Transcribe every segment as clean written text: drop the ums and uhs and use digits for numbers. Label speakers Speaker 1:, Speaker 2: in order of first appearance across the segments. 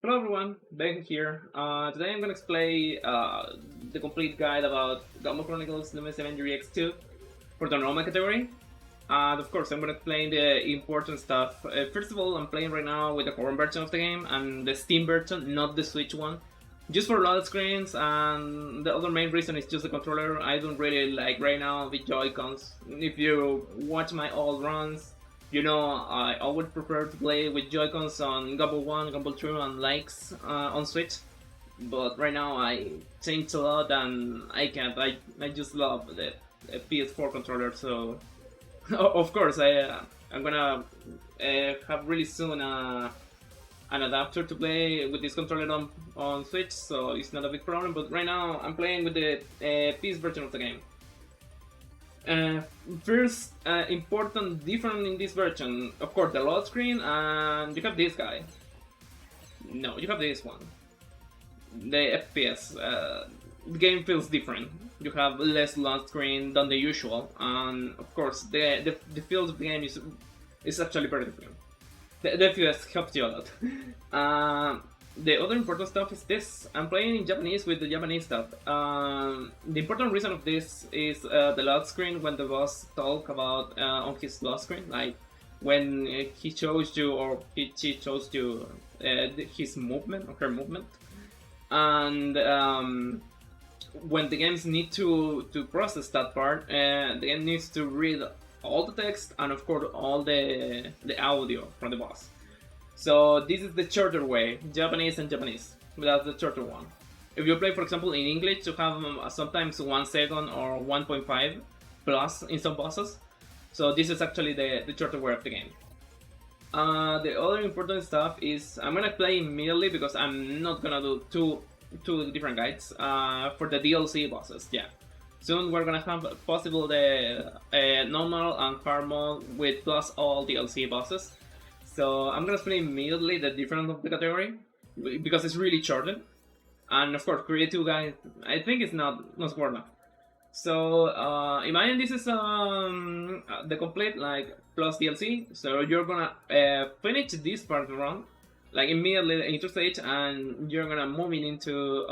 Speaker 1: Hello everyone, Ben here. Today I'm gonna explain the complete guide about Gunvolt Chronicles Luminous Avenger EX2 for the normal category. And of course I'm gonna explain the important stuff. First of all, I'm playing right now with the current version of the game and the Steam version, not the Switch one. Just for load screens, and the other main reason is just the controller. I don't really like right now the Joy-Cons. If you watch my old runs, I always prefer to play with Joy-Cons on Gunvolt 1, Gunvolt 2, and likes on Switch. But right now I changed a lot and I can't. I just love the PS4 controller. So of course I'm gonna have really soon an adapter to play with this controller on Switch. So it's not a big problem. But right now I'm playing with the PS version of the game. Uh, First important difference in this version, of course, the load screen, and you have this guy. No, you have this one. The FPS. The game feels different. You have less load screen than the usual, and of course, the feel of the game is actually very different. The FPS helps you a lot. The other important stuff is this. I'm playing in Japanese with the Japanese stuff. The important reason of this is the load screen when the boss talk about on his load screen, like when he shows you or she shows you his movement or her movement, and when the games need to process that part, the game needs to read all the text and of course all the audio from the boss. So this is the shorter way, Japanese and Japanese. That's the shorter one. If you play, for example, in English, you have sometimes 1 second or 1.5 plus in some bosses. So this is actually the shorter way of the game. The other important stuff is I'm gonna play immediately because I'm not gonna do two different guides for the DLC bosses. Yeah, soon we're gonna have possible the normal and hard mode with plus all DLC bosses. So I'm gonna explain immediately the difference of the category because it's really shortened, and of course creative guide I think it's not worth enough. So imagine this is the complete like plus DLC. So you're gonna finish this part of the run like immediately the intro stage, and you're gonna move into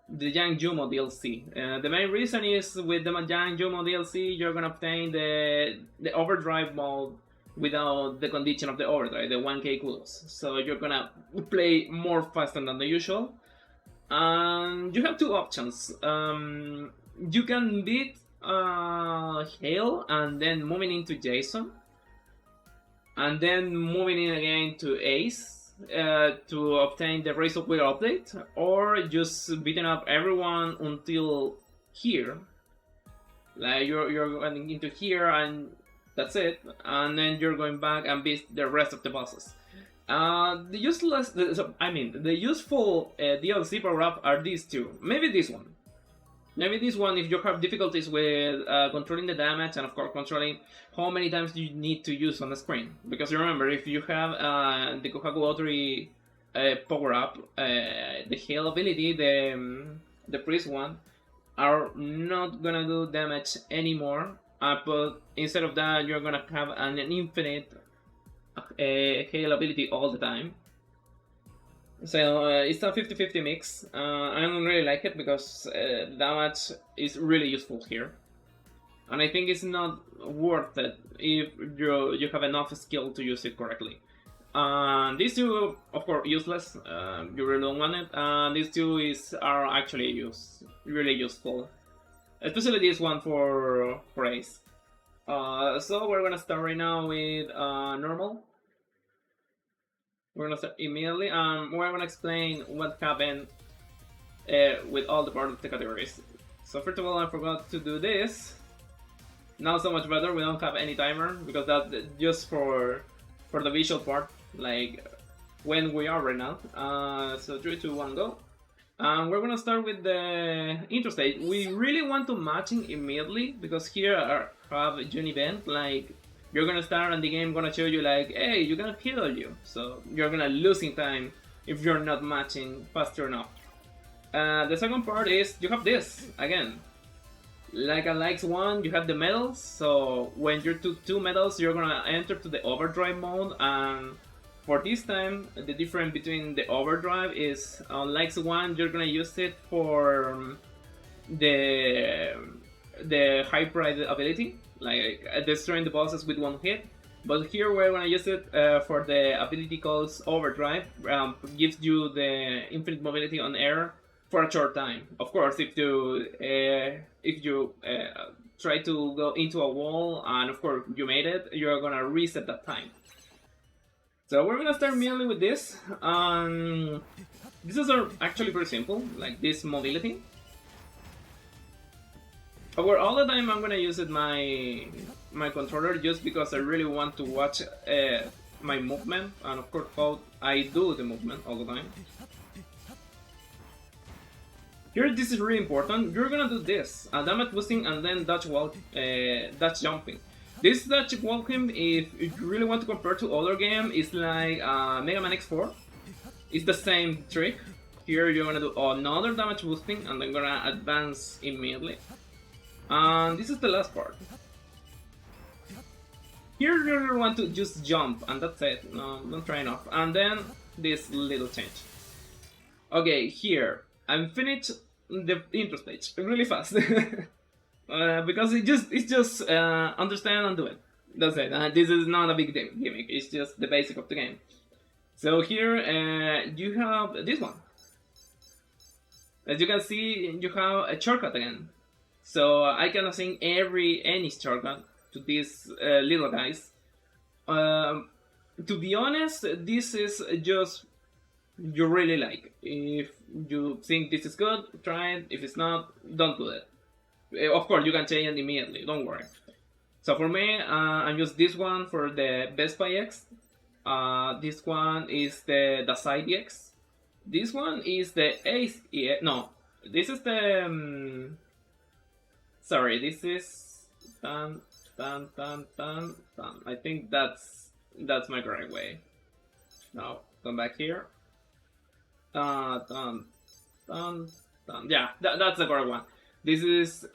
Speaker 1: the Young Jumo DLC. The main reason is with the Young Jumo DLC, you're gonna obtain the overdrive mode without the condition of the overdrive, the 1k kudos. So you're gonna play more faster than the usual. And you have two options. You can beat Hale and then moving into Jason, and then moving in again to Ace to obtain the Race of Will update, or just beating up everyone until here. Like you're going into here and that's it, and then you're going back and beat the rest of the bosses. The useless, the useful DLC power up are these two. Maybe this one. Maybe this one if you have difficulties with controlling the damage and of course controlling how many times you need to use on the screen. Because remember, if you have the Kohaku Watery power up, the Hail ability, the Priest one, are not gonna do damage anymore. But instead of that, you're gonna have an infinite Hail ability all the time. So it's a 50-50 mix. I don't really like it because damage is really useful here. And I think it's not worth it if you have enough skill to use it correctly. These two, of course, useless. You really don't want it. These two are actually really useful. Especially this one for Ace. So we're gonna start right now with normal. We're gonna start immediately. We're gonna explain what happened with all the parts of the categories. So first of all, I forgot to do this. Now so much better. We don't have any timer because that's just for the visual part, like when we are right now. So 3, 2, 1, go. We're gonna start with the intro stage. We really want to matching immediately because here have an event like you're gonna start and the game gonna show you like, hey, you're gonna heal you. So you're gonna losing time if you're not matching faster enough. The second part is you have this again. Like a likes one, you have the medals. So when you took 2 medals, you're gonna enter to the overdrive mode, and For this time, the difference between the overdrive is on Lex 1, you're gonna use it for the high pride ability, like destroying the bosses with one hit. But here we're gonna use it for the ability called Overdrive, gives you the infinite mobility on air for a short time. Of course, if you try to go into a wall and of course you made it, you're gonna reset that time. So we're gonna start mainly with this. These are actually pretty simple, like this mobility. Over all the time I'm gonna use it my controller just because I really want to watch my movement and of course how I do the movement all the time. Here this is really important. You're gonna do this, damage boosting and then dash jumping. This dash walking, if you really want to compare to other game, is like Mega Man X4. It's the same trick. Here you're gonna do another damage boosting and then gonna advance immediately. And this is the last part. Here you really want to just jump and that's it. No, don't try enough. And then this little change. Okay, here I'm finished the intro stage really fast. Because it's just understand and do it. That's it. This is not a big gimmick. It's just the basic of the game. So here you have this one. As you can see, you have a shortcut again. So I can assign any shortcut to these little guys. To be honest, this is just you really like. If you think this is good, try it. If it's not, don't do it. Of course, you can change it immediately. Don't worry. So for me, I use this one for the Vespa X. This one is the Dacite X. This one is the Ace EX. No, this is the. Sorry, this is I think that's my correct way. Now come back here. Yeah, that's the correct one. This is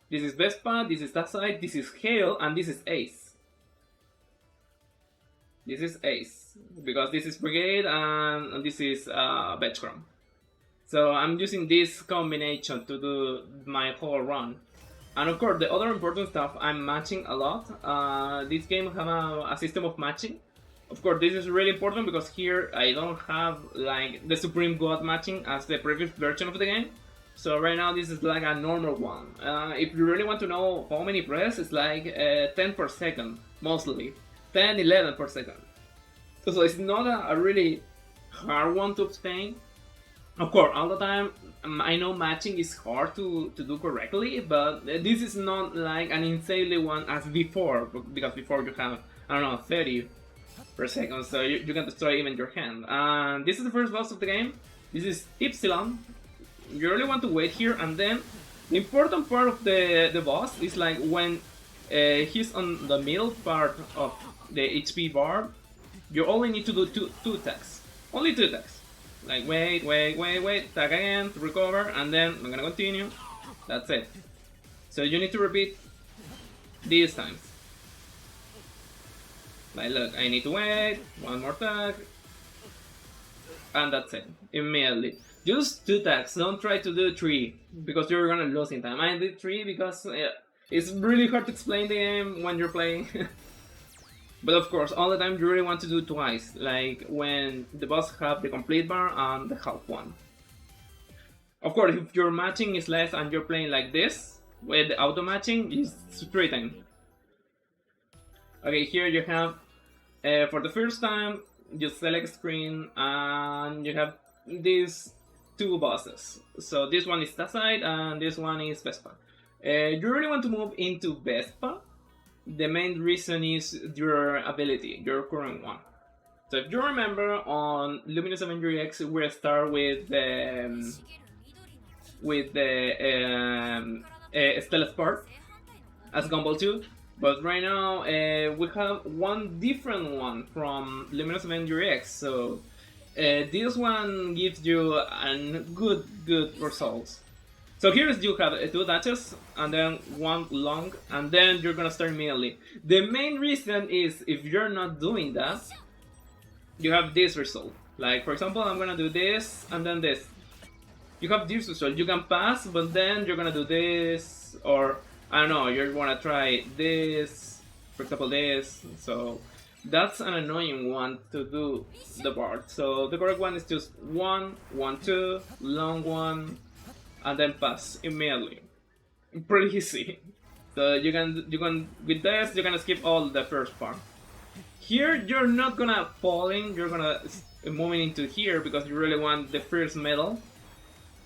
Speaker 1: Vespa. This is Dacite. This is Hail, and this is Ace. This is Ace because this is Brigade and this is Veschrome. So I'm using this combination to do my whole run. And of course, the other important stuff, I'm matching a lot. This game have a system of matching. Of course, this is really important because here I don't have like the Supreme God matching as the previous version of the game. So right now this is like a normal one. If you really want to know how many press, it's like 10 per second, mostly. 10, 11 per second. So it's not a really hard one to obtain. Of course, all the time, I know matching is hard to do correctly, but this is not like an insanely one as before, because before you have, I don't know, 30 per second, so you can destroy even your hand. And this is the first boss of the game. This is Ypsilon. You really want to wait here, and then the important part of the boss is like when he's on the middle part of the HP bar, you only need to do two attacks. Only 2 attacks. Like wait, attack again to recover, and then I'm gonna continue. That's it. So you need to repeat these times. Like look, I need to wait, one more attack, and that's it. Immediately. Just 2 attacks, don't try to do 3, because you're gonna lose in time. I did 3 because it's really hard to explain the game when you're playing. But of course, all the time you really want to do twice, like when the boss have the complete bar and the half one. Of course, if your matching is less and you're playing like this, with the auto matching, it's 3 times. Okay, here you have, for the first time, you select screen and you have these 2 bosses. So this one is Dacite and this one is Vespa. You really want to move into Vespa. The main reason is your ability, your current one. So if you remember on Luminous Avenger X, we start with the Stealth part as Gunvolt 2, but right now we have one different one from Luminous Avenger X. So this one gives you a good results. So here you have 2 dashes and then 1 long, and then you're gonna start immediately. The main reason is if you're not doing that, you have this result. Like, for example, I'm gonna do this and then this. You have this result. You can pass, but then you're gonna do this, or I don't know, you're gonna try this, for example, this. So that's an annoying one to do the part. So the correct one is just 1, 1, 2, long one, and then pass immediately. Pretty easy. So you can with this you're gonna skip all the first part. Here you're not gonna falling, you're gonna moving into here because you really want the first medal,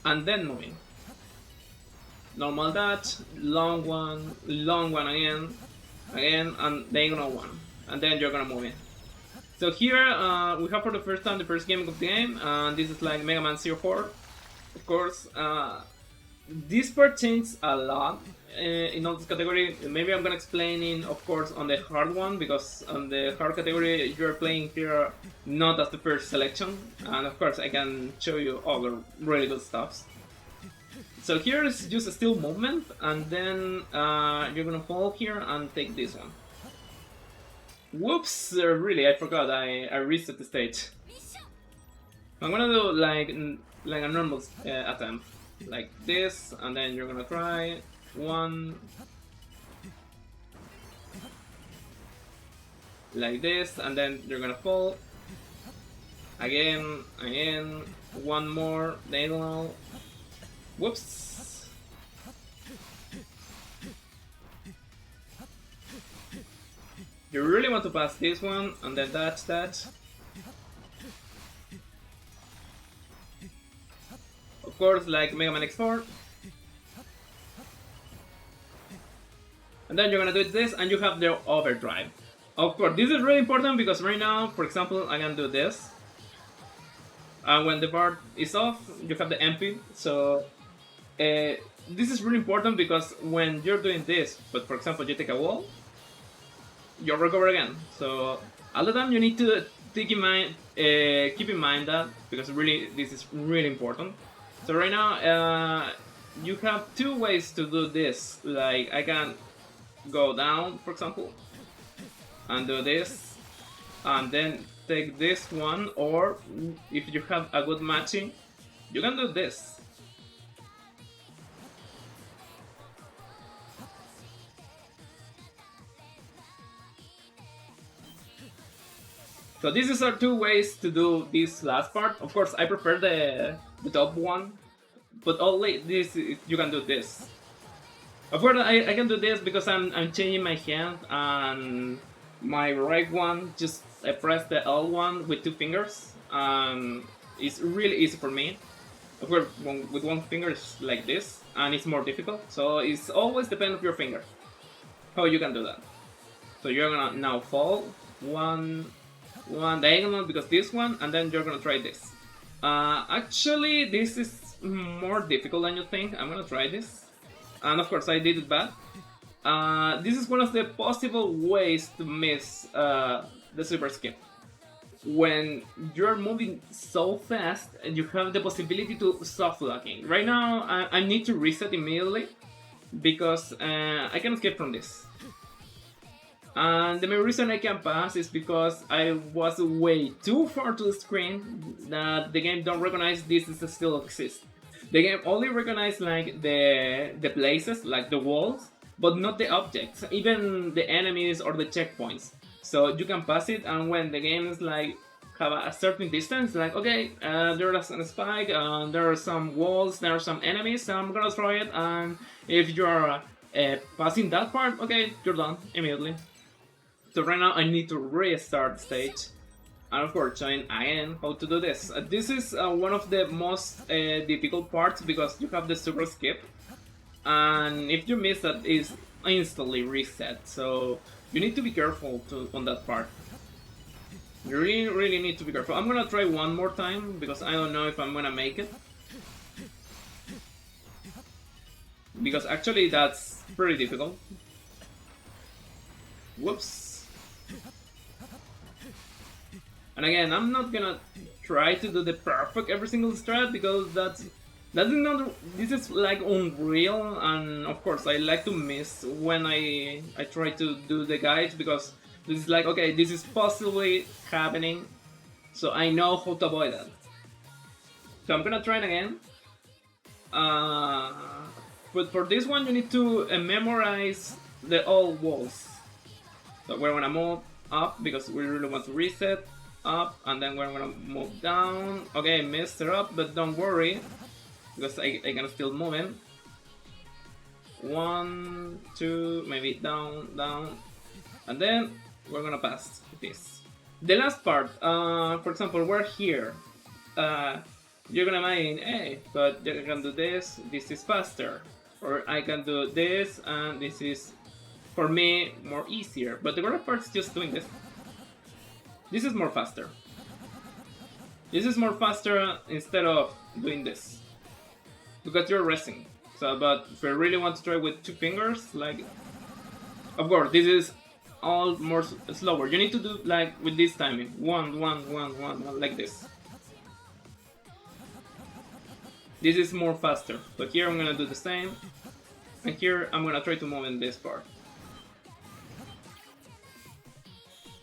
Speaker 1: and then moving. Normal that, long one again, and diagonal one, and then you're gonna move in. So here we have for the first time the first game of the game, and this is like Mega Man 04. Of course, this part changed a lot in all this category. Maybe I'm gonna explain in, of course, on the hard one, because on the hard category you're playing here not as the first selection, and of course I can show you all the really good stuffs. So here is just a still movement, and then you're gonna fall here and take this one. Whoops! Really, I forgot. I reset the stage. I'm gonna do like a normal attempt, like this, and then you're gonna try one, like this, and then you're gonna fall again, one more diagonal. Whoops! You really want to pass this one, and then that. Of course, like Mega Man X4. And then you're gonna do this, and you have the overdrive. Of course, this is really important because right now, for example, I can do this. And when the bar is off, you have the MP. So this is really important because when you're doing this, but for example, you take a wall, you'll recover again. So all the time you need to keep in mind that, because really this is really important. So right now you have two ways to do this. Like I can go down, for example, and do this, and then take this one, or if you have a good matching, you can do this. So these are two ways to do this last part. Of course, I prefer the top one, but only this you can do this. Of course, I can do this because I'm changing my hand, and my right one just I press the L1 with two fingers, and it's really easy for me. Of course, with one finger it's like this, and it's more difficult. So it's always depend on your finger how you can do that. So you're gonna now fall one diagonal because this one, and then you're gonna try this. Actually, this is more difficult than you think. I'm gonna try this, and of course I did it bad. This is one of the possible ways to miss the super skip. When you're moving so fast, you have the possibility to soft locking. Right now, I need to reset immediately because I can escape from this. And the main reason I can pass is because I was way too far to the screen that the game don't recognize this still exists. The game only recognizes like the places, like the walls, but not the objects, even the enemies or the checkpoints. So you can pass it, and when the game is like have a certain distance, like okay, there is a spike, there are some walls, there are some enemies, so I'm gonna try it, and if you're passing that part, okay, you're done immediately. So right now I need to restart the stage, and of course showing again how to do this. This is one of the most difficult parts because you have the super skip, and if you miss that, it's instantly reset. So you need to be careful on that part. You really need to be careful. I'm gonna try one more time because I don't know if I'm gonna make it. Because actually that's pretty difficult. Whoops. And again, I'm not gonna try to do the perfect every single strat because that's not. This is like unreal, and of course I like to miss when I try to do the guides because this is like okay, this is possibly happening. so I know how to avoid that. So I'm gonna try it again. But for this one, you need to memorize the old walls. So we're gonna move up because we really want to reset up, and then we're gonna move down. Okay, messed her up, but don't worry because I can still move in. 1, 2, maybe down, down, and then we're gonna pass this. The last part, for example, we're here. You're gonna imagine, hey, but I can do this, this is faster. Or I can do this, and this is, for me, more easier. But the correct part is just doing this. This is more faster. This is more faster instead of doing this. Because you're resting. So, but if you really want to try with 2 fingers, like, of course, this is all more slower. You need to do like with this timing, 1, 1, 1, 1, 1, like this. This is more faster, but here I'm gonna do the same, and here I'm gonna try to move in this part.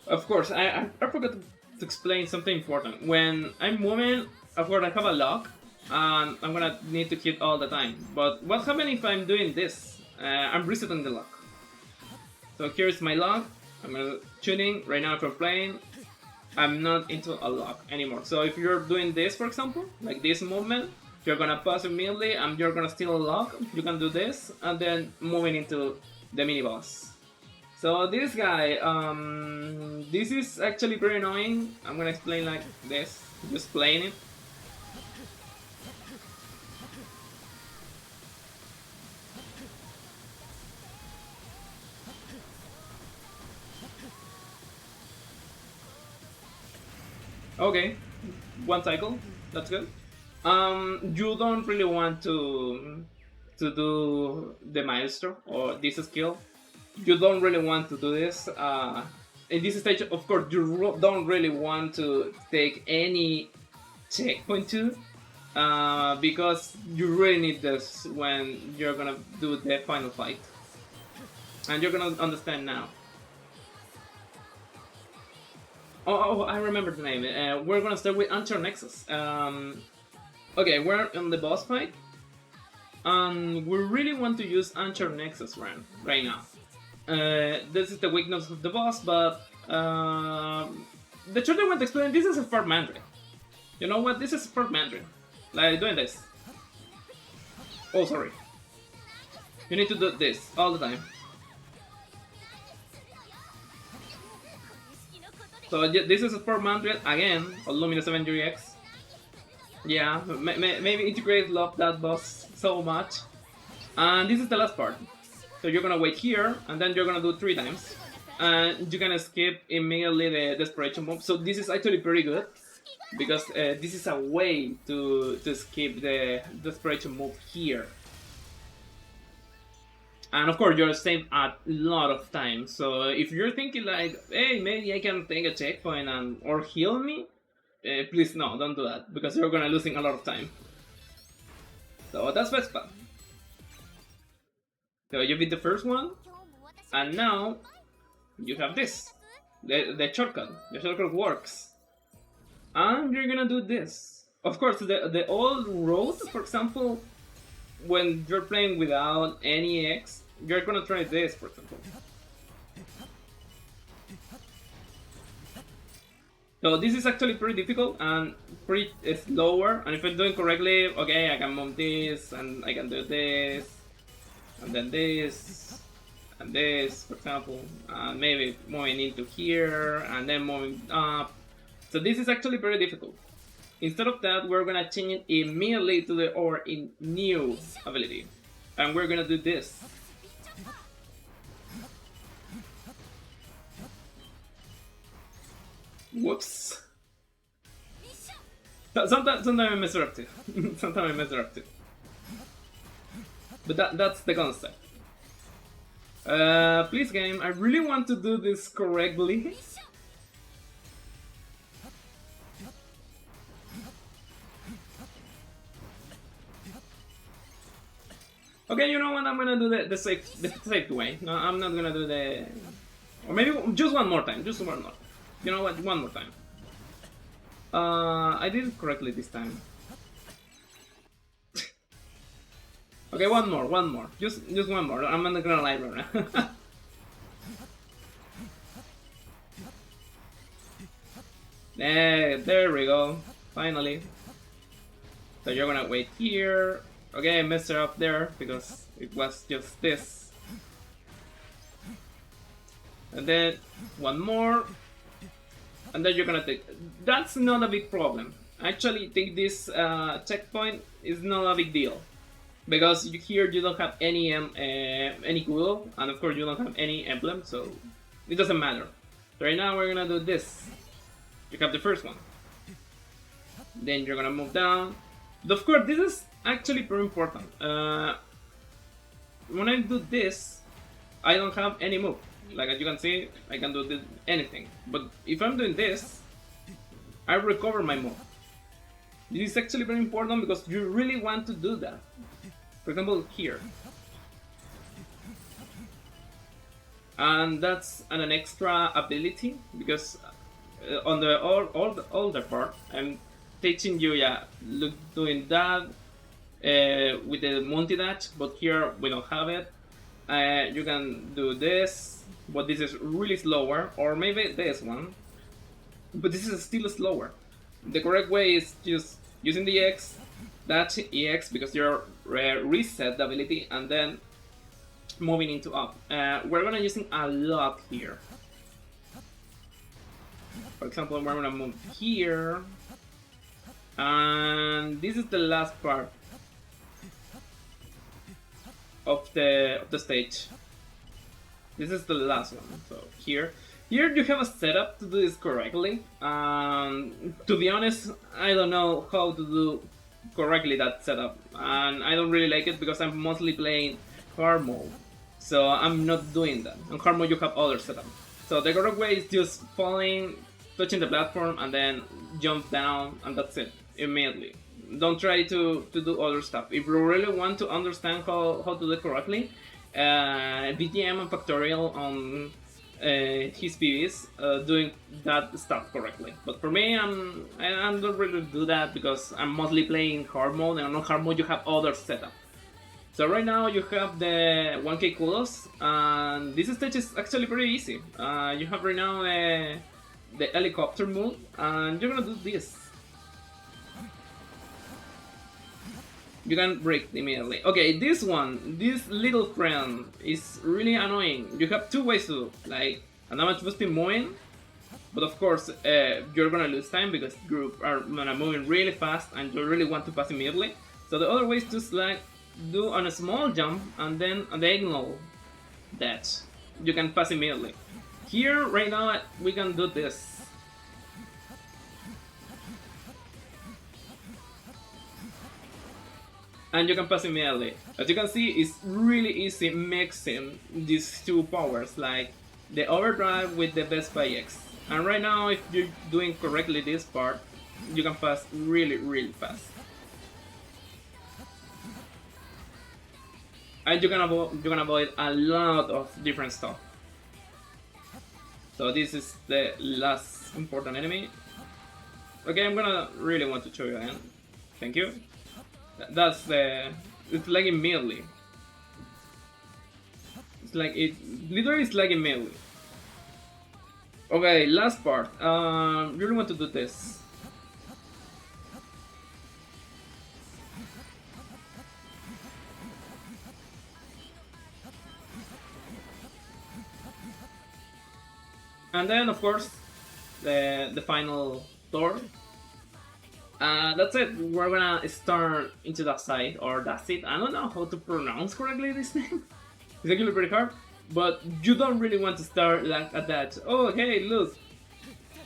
Speaker 1: Of course, I forgot to explain something important. When I'm moving, of course I have a lock, and I'm gonna need to hit all the time. But what happens if I'm doing this? I'm resetting the lock. So here's my lock, I'm gonna tuning, right now if I'm playing, I'm not into a lock anymore. So if you're doing this, for example, like this movement, you're gonna pass immediately and you're gonna steal a lock, you can do this, and then moving into the mini boss. So this guy, this is actually pretty annoying. I'm gonna explain like this, just playing it. Okay, 1 cycle, that's good. You don't really want to do the maestro or this skill. You don't really want to do this. In this stage, of course, you don't really want to take any checkpoint too, because you really need this when you're gonna do the final fight, and you're gonna understand now. Oh, I remember the name. We're gonna start with Nexus. Okay, we're on the boss fight, and we really want to use Nexus right now. This is the weakness of the boss, but the truth I want to explain, this is a Sport Mandarin. You know what? This is Sport Mandarin. Like doing this. Oh, sorry. You need to do this all the time. So this is a Sport Mandarin again, on Luminous Avenger X. Yeah, maybe integrate love that boss so much. And this is the last part. So you're gonna wait here, and then you're gonna do 3 times. And you're gonna skip immediately the desperation move. So this is actually pretty good, because this is a way to skip the desperation move here. And of course you're saved a lot of time. So if you're thinking like, hey, maybe I can take a checkpoint or heal me, please no, don't do that, because you're gonna losing a lot of time. So that's Vespa. So you beat the first one, and now you have this, the shortcut. The shortcut works, and you're gonna do this. Of course, the old road, for example, when you're playing without any X, you're gonna try this, for example. So this is actually pretty difficult and pretty slower, and if I'm doing correctly, okay, I can move this, and I can do this, and then this, and this, for example, and maybe moving into here, and then moving up. So this is actually very difficult. Instead of that, we're gonna change it immediately to our new ability, and we're gonna do this. Whoops. Sometimes I mess it up too. Sometimes I mess it up too. But that's the concept. Please game, I really want to do this correctly. Okay, you know what? I'm gonna do the safe way. No, I'm not gonna do the... Or maybe just one more time. Just one more. You know what? One more time. I did it correctly this time. Okay, one more. Just one more. I'm not gonna lie right now. There we go. Finally. So you're gonna wait here. Okay, I messed her up there because it was just this. And then one more. And then you're gonna take. That's not a big problem. Actually, take this checkpoint is not a big deal. Because here you don't have any Google, and of course you don't have any emblem, so it doesn't matter. So right now we're gonna do this. You have the first one. Then you're gonna move down. But of course, this is actually very important. When I do this, I don't have any move. Like as you can see, I can do anything. But if I'm doing this, I recover my move. This is actually very important because you really want to do that. For example, here. And that's an extra ability because on the older part, I'm teaching you, doing that with the multi-dash, but here we don't have it. You can do this, but this is really slower, or maybe this one, but this is still slower. The correct way is just using the X, dash EX because you're reset the ability, and then moving into up. We're gonna using a lot here. For example, we're gonna move here, and this is the last part of the stage. This is the last one. So here you have a setup to do this correctly. To be honest, I don't know how to do correctly that setup, and I don't really like it because I'm mostly playing hard mode, so I'm not doing that. On hard mode you have other setup, so the correct way is just falling, touching the platform, and then jump down, and that's it immediately. Don't try to do other stuff. If you really want to understand how to do it correctly, BGM and Factorial on his PVs doing that stuff correctly. But for me, I don't really do that because I'm mostly playing hard mode, and on hard mode you have other setup. So right now you have the 1k kudos, and this stage is actually pretty easy. You have right now the helicopter move, and you're gonna do this. You can break immediately. Okay, this little friend is really annoying. You have two ways to do, like a damage boosting moving, but of course you're gonna lose time because you are moving really fast and you really want to pass immediately. So the other way is just like do on a small jump and then a diagonal dash. You can pass immediately. Here right now we can do this. And you can pass immediately. As you can see, it's really easy mixing these two powers, like the overdrive with the Vespa X. And right now, if you're doing correctly this part, you can pass really fast. And you can avoid a lot of different stuff. So this is the last important enemy. Okay, I'm gonna really want to show you again. Thank you. That's it's like immediately. It's like literally it's like immediately. Okay, last part. You really want to do this. And then of course the final door. That's it. We're gonna start into Dacite or Dacite. I don't know how to pronounce correctly this name. It's actually pretty hard, but you don't really want to start like at that. Oh, hey, look,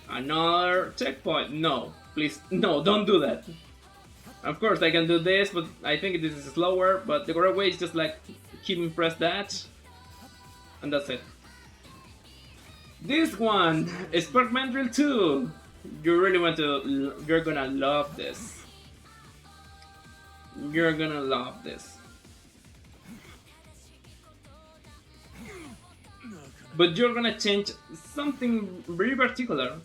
Speaker 1: another checkpoint. No, please, no, don't do that. Of course, I can do this, but I think this is slower. But the correct way is just like keep and press that, and that's it. This one is Spark Mandrill 2. You really want to, you're gonna love this. You're gonna love this. But you're gonna change something very particular.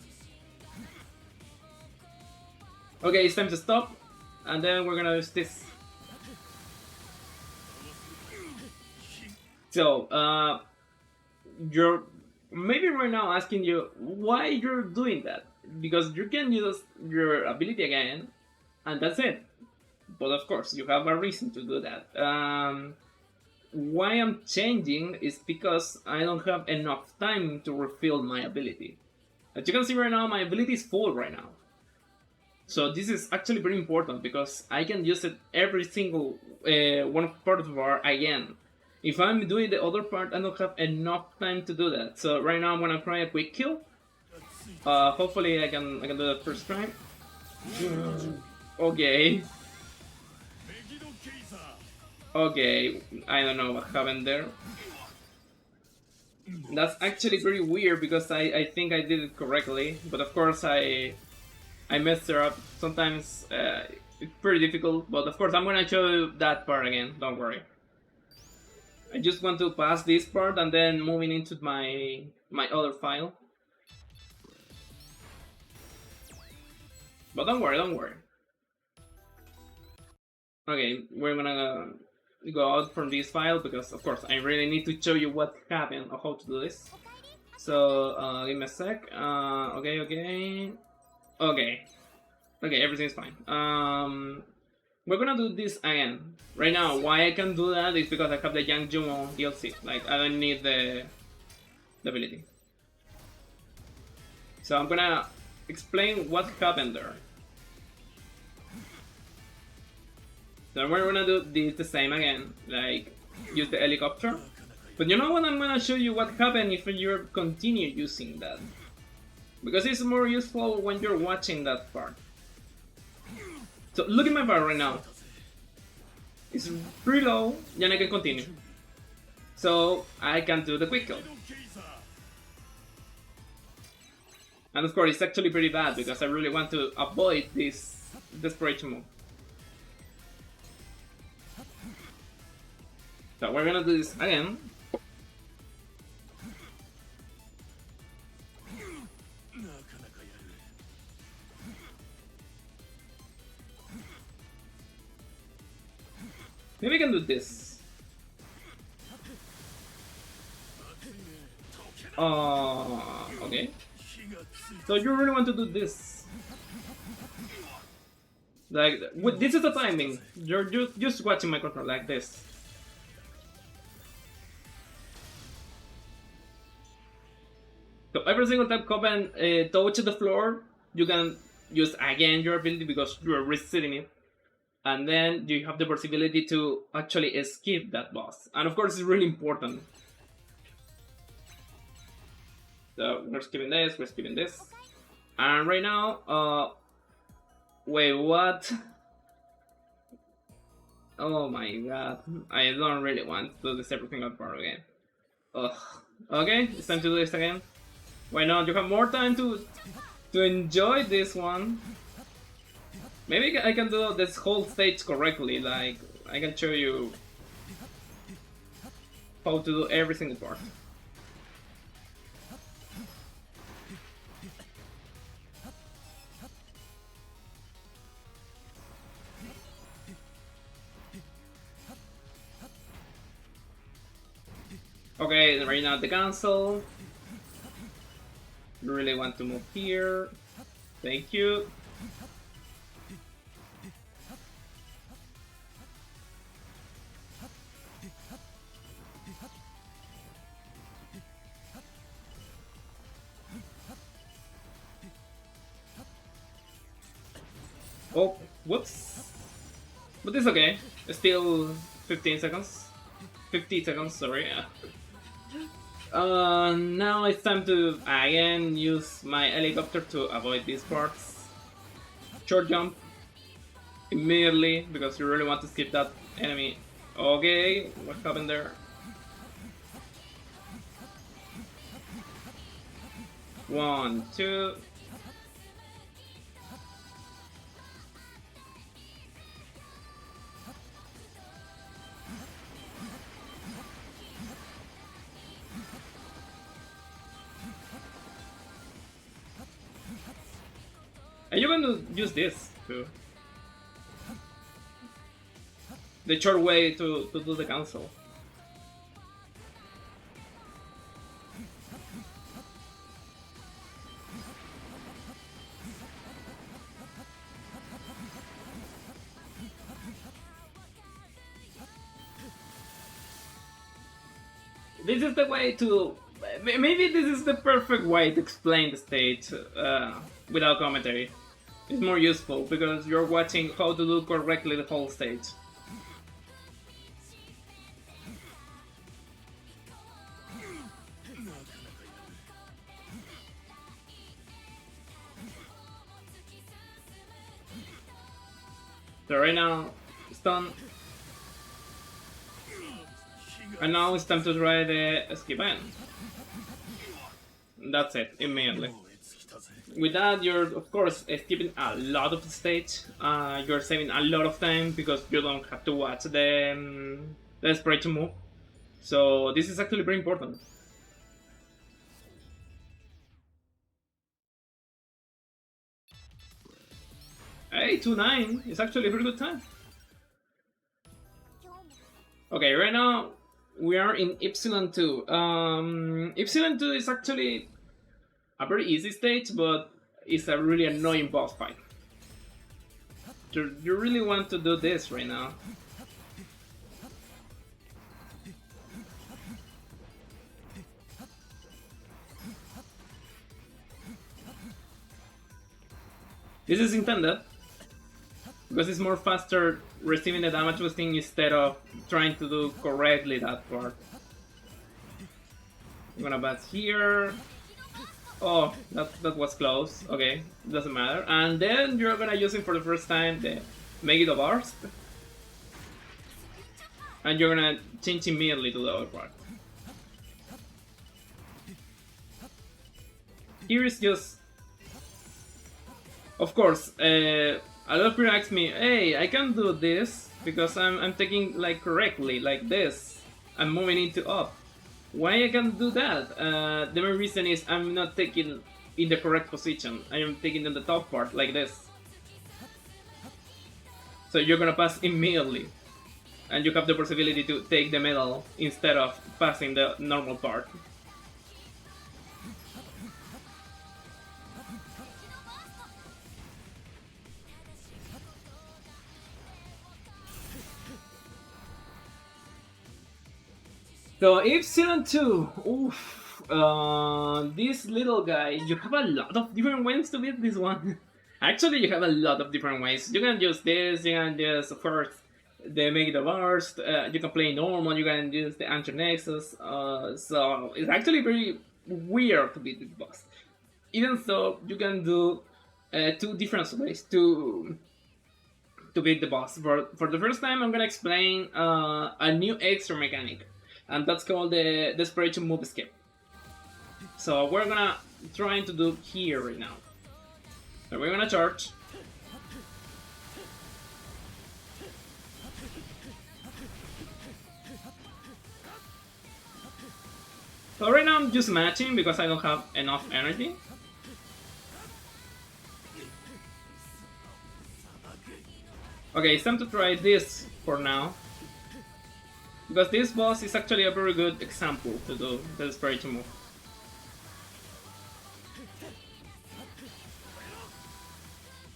Speaker 1: Okay, it's time to stop, and then we're gonna use this. So, you're maybe right now asking you why you're doing that, because you can use your ability again, and that's it. But of course, you have a reason to do that. Why I'm changing is because I don't have enough time to refill my ability. As you can see right now, my ability is full right now. So this is actually very important because I can use it every single one part of the bar again. If I'm doing the other part, I don't have enough time to do that. So right now I'm gonna try a quick kill. Hopefully I can do that first time. Okay. Okay, I don't know what happened there. That's actually very weird because I think I did it correctly, but of course I messed her up. Sometimes it's pretty difficult, but of course I'm gonna show you that part again, don't worry. I just want to pass this part and then moving into my other file. But don't worry, don't worry. Okay, we're gonna go out from this file because of course I really need to show you what happened or how to do this. So give me a sec. Okay, everything's fine. We're gonna do this again. Right now, why I can do that is because I have the Young Jumo DLC. Like I don't need the ability. So I'm gonna explain what happened there. So we're gonna do this the same again, like use the helicopter. But you know what? I'm gonna show you what happened if you continue using that, because it's more useful when you're watching that part. So look at my bar right now. It's pretty low, and I can continue. So I can do the quick kill. And of course it's actually pretty bad because I really want to avoid this desperation move. So we're gonna do this again. Maybe we can do this. Okay. So you really want to do this? Like, this is the timing. You're just watching my control like this. So every single time Coven touch the floor, you can use again your ability because you're resetting it. And then you have the possibility to actually escape that boss. And of course it's really important. So we're skipping this. And right now, wait, what? Oh my god, I don't really want to do this everything part again. Ugh. Okay, it's time to do this again. Why not? You have more time to enjoy this one. Maybe I can do this whole stage correctly, like I can show you how to do every single part. Okay, right now the cancel. You really want to move here. Thank you. Oh, whoops. But it's okay. It's still 15 seconds. 50 seconds, sorry. Now it's time to again use my helicopter to avoid these parts. Short jump immediately because you really want to skip that enemy. Okay, what happened there? One, two. And you're going to use this. the short way to do the cancel. This is the way to... Maybe this is the perfect way to explain the stage without commentary. It's more useful because you're watching how to do correctly the whole stage. So right now, stun. And now it's time to try the skip in. That's it, immediately. With that, you're of course skipping a lot of the stage. You're saving a lot of time because you don't have to watch the spray to move. So this is actually very important. Hey, 2-9 is actually a very good time. Okay, right now we are in Ypsilon 2. Ypsilon 2 is actually a very easy stage, but it's a really annoying boss fight. You really want to do this right now. This is intended, because it's more faster receiving the damage boosting instead of trying to do correctly that part. I'm gonna bat here. Oh, that was close. Okay, doesn't matter. And then you're gonna use it for the first time, the Make It a Burst. And you're gonna change immediately to the other part. Here is just... Of course, a lot of people ask me, hey, I can do this because I'm taking like correctly, like this. I'm moving into up. Why I can do that? The main reason is I'm not taking in the correct position. I am taking in the top part, like this. So you're gonna pass immediately. And you have the possibility to take the middle instead of passing the normal part. So Ypsilon 2, oof, this little guy, you have a lot of different ways to beat this one. Actually, you have a lot of different ways. You can use this, you can use, of course, the Make the Burst, you can play normal, you can use the Anti-Nexus, so it's actually very weird to beat this boss. Even so, you can do two different ways to beat the boss. For the first time, I'm gonna explain a new extra mechanic. And that's called the Desperation Move Skip. So we're gonna try to do here right now. So we're gonna charge. So right now I'm just matching because I don't have enough energy. Okay, it's time to try this for now. Because this boss is actually a very good example to do the Desperation move.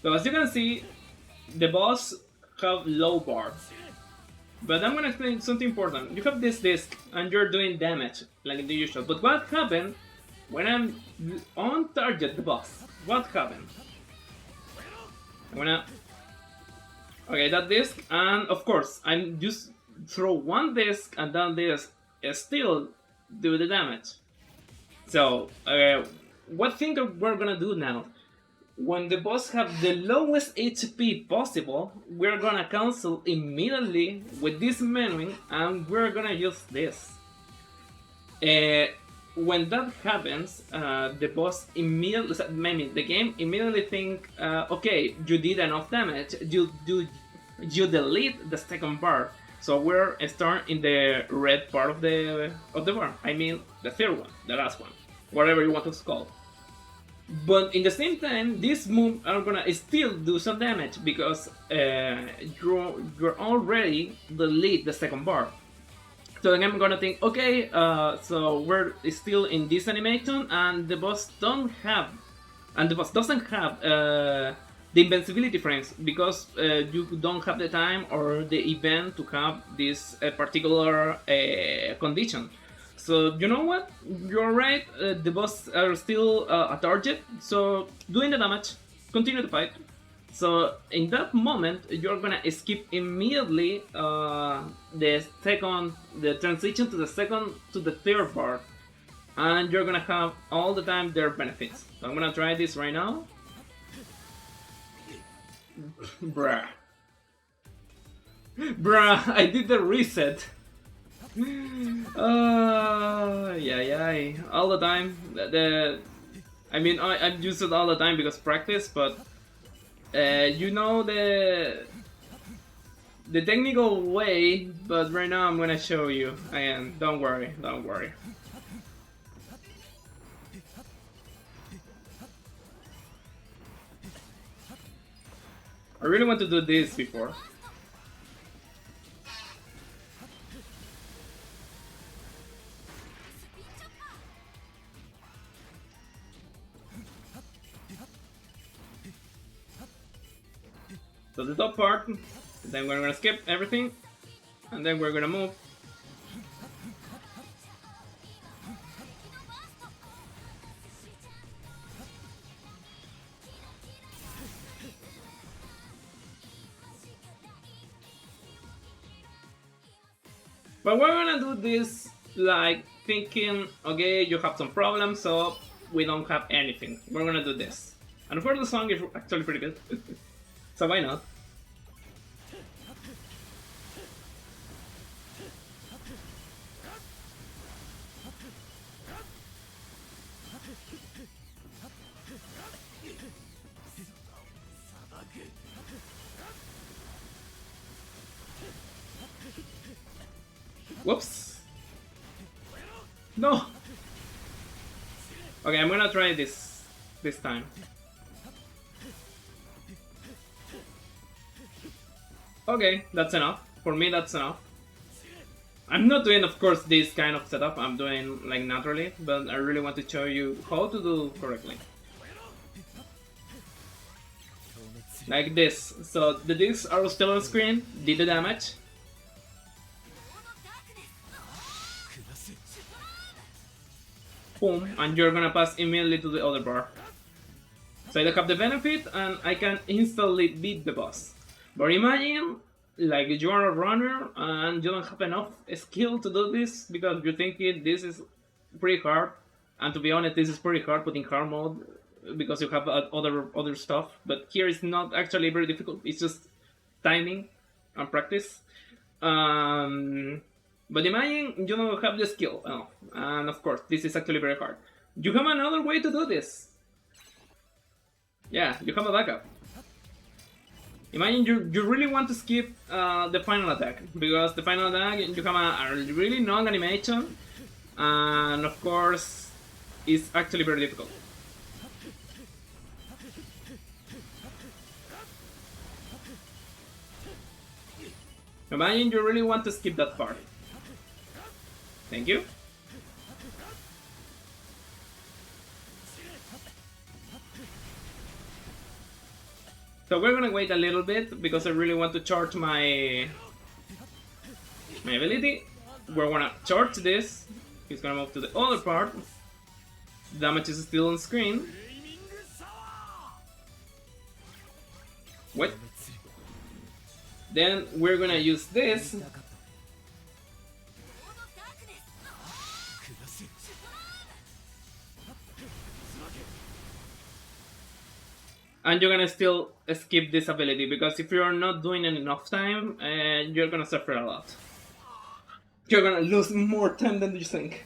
Speaker 1: So as you can see, the boss have low bar. But I'm gonna explain something important. You have this disc and you're doing damage, like the usual. But what happened when I'm on target the boss? What happened? I'm gonna... Okay, that disc, and of course, I'm just throw one disc and then this still do the damage. So, what thing we're gonna do now? When the boss have the lowest HP possible, we're gonna cancel immediately with this menuing and we're gonna use this. When that happens, the boss immediately, maybe the game immediately think, okay, you did enough damage, you delete the second bar. So we're starting in the red part of the bar. I mean the third one, the last one, whatever you want to call. But in the same time, these moves are gonna still do some damage because you're already the lead the second bar. So then I'm gonna think, okay, so we're still in this animation, and the boss doesn't have the invincibility frames because you don't have the time or the event to have this particular condition. So you know what? You're right. The boss are still a target. So doing the damage, continue the fight. So in that moment, you're gonna skip immediately the transition to the third part, and you're gonna have all the time their benefits. So I'm gonna try this right now. Bruh. Bruh, I did the reset. Yeah, all the time. I mean, I've used it all the time because practice, but you know the technical way. But right now I'm gonna show you. Don't worry, don't worry. I really want to do this before. So the top part, then we're gonna skip everything, and then we're gonna move. But we're gonna do this like thinking, okay, you have some problems, so we don't have anything. We're gonna do this. And of course the song is actually pretty good. So why not? Whoops! No! Okay, I'm gonna try this time. Okay, that's enough. For me, that's enough. I'm not doing, of course, this kind of setup. I'm doing like naturally, but I really want to show you how to do correctly. Like this. So the discs are still on screen, did the damage. Boom, and you're gonna pass immediately to the other bar. So I look up the benefit and I can instantly beat the boss. But imagine, like, you are a runner and you don't have enough skill to do this because you're thinking this is pretty hard. And to be honest, this is pretty hard, but in hard mode because you have other stuff. But here it's not actually very difficult. It's just timing and practice. But imagine you don't have the skill. Oh, and of course, this is actually very hard. You have another way to do this. Yeah, you have a backup. Imagine you really want to skip the final attack, because the final attack you have a really long animation, and of course, it's actually very difficult. Imagine you really want to skip that part. Thank you. So we're gonna wait a little bit because I really want to charge my ability. We're gonna charge this. He's gonna move to the other part. Damage is still on screen. What? Then we're gonna use this. And you're gonna still skip this ability, because if you're not doing it enough time, you're gonna suffer a lot. You're gonna lose more time than you think.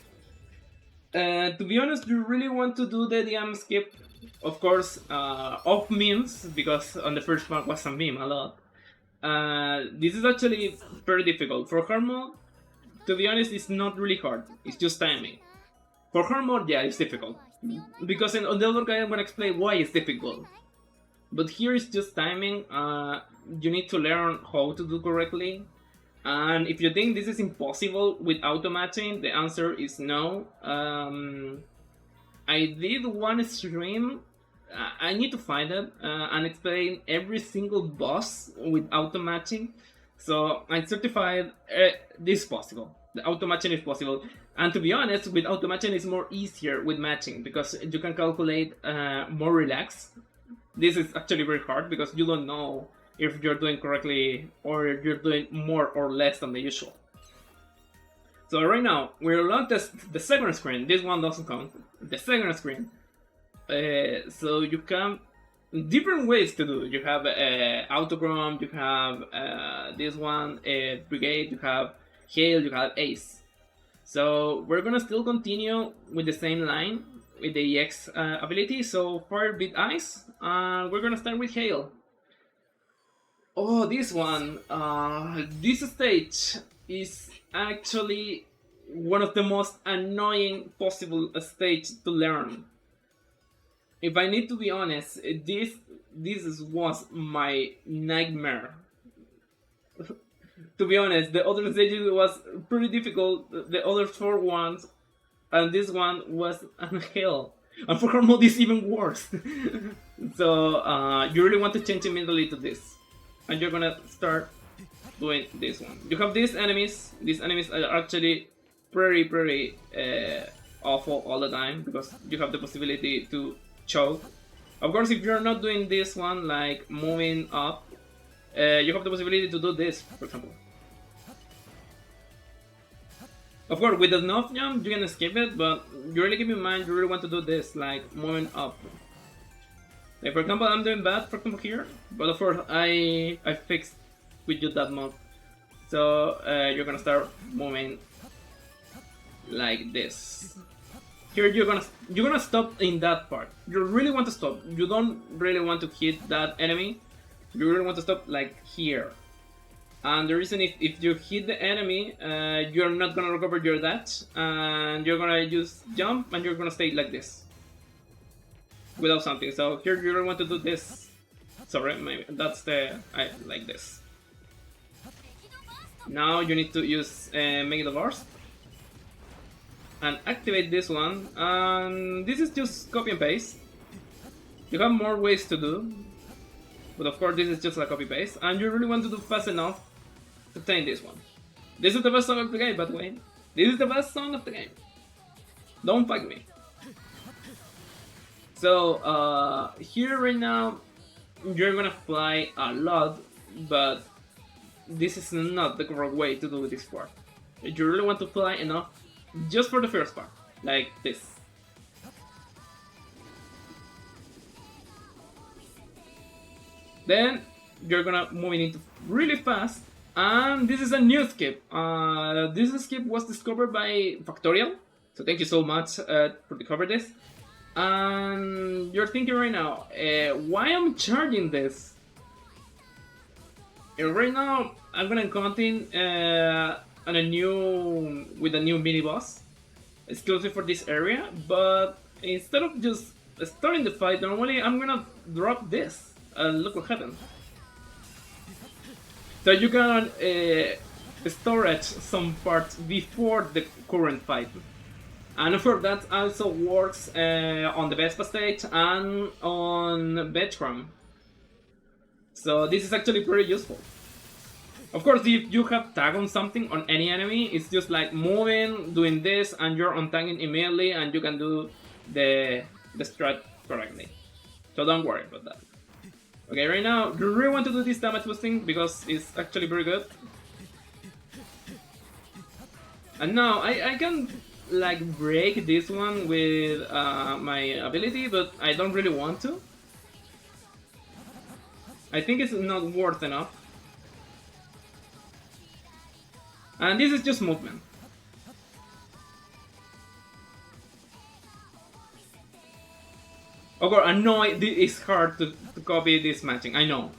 Speaker 1: To be honest, you really want to do the DM skip, of course, off memes, because on the first part was a meme a lot. This is actually very difficult. For hard mode, to be honest, it's not really hard. It's just timing. For hard mode, yeah, it's difficult. because on the other guy I'm gonna explain why it's difficult. But here is just timing. You need to learn how to do correctly. And if you think this is impossible with auto-matching, the answer is no. I did one stream, I need to find it, and explain every single boss with auto-matching. So I certified this is possible. The auto-matching is possible. And to be honest, with auto-matching it's more easier with matching because you can calculate more relaxed. This is actually very hard because you don't know if you're doing correctly or you're doing more or less than the usual. So right now, we're on the second screen. This one doesn't count. The second screen. So you can different ways to do. You have Autochrome, you have this one, Brigade, you have Hail, you have Ace. So we're gonna still continue with the same line with the EX ability. So Fire, Beat, Ice. We're gonna start with Hail. Oh, this one. This stage is actually one of the most annoying possible stage to learn. If I need to be honest, this was my nightmare. To be honest, the other stages was pretty difficult, the other 4 ones, and this one was an hell. And for hard mode is even worse. So you really want to change immediately to this. And you're gonna start doing this one. You have these enemies. These enemies are actually pretty awful all the time because you have the possibility to choke. Of course, if you're not doing this one, like moving up, you have the possibility to do this, for example. Of course, with the knock jump, you can escape it, but you really keep in mind you really want to do this, like moving up. Like for example, I'm doing bad, for example here, but of course I fixed with you that mod. So you're gonna start moving like this. Here you're gonna stop in that part. You really want to stop. You don't really want to hit that enemy. You really want to stop like here. And the reason is if you hit the enemy, you're not gonna recover your dash, and you're gonna just jump and you're gonna stay like this without something. So here you really want to do this. Sorry, maybe that's like this. Now you need to use make the burst and activate this one. And this is just copy and paste. You have more ways to do, but of course this is just like copy paste, and you really want to do fast enough to obtain this one. This is the best song of the game, by the way. This is the best song of the game. Don't fight me. So here right now you're gonna fly a lot, but this is not the correct way to do this part. You really want to fly enough just for the first part, like this. Then you're gonna move it into really fast, and this is a new skip. This skip was discovered by Factorial, so thank you so much for discovering this. And you're thinking right now, why I'm charging this? Right now I'm gonna continue on with a new mini boss exclusive for this area, but instead of just starting the fight, normally I'm gonna drop this. Look what happened. So you can storage some parts before the current fight. And of course that also works on the Vespa stage and on Veschrome. So this is actually pretty useful. Of course, if you have tag on something on any enemy, it's just like moving, doing this, and you're untagging immediately, and you can do the strat correctly. So don't worry about that. Okay, right now, you really want to do this damage boosting because it's actually very good. And now, I can like break this one with my ability, but I don't really want to. I think it's not worth enough. And this is just movement. Of course, I know it's hard to copy this matching. I know.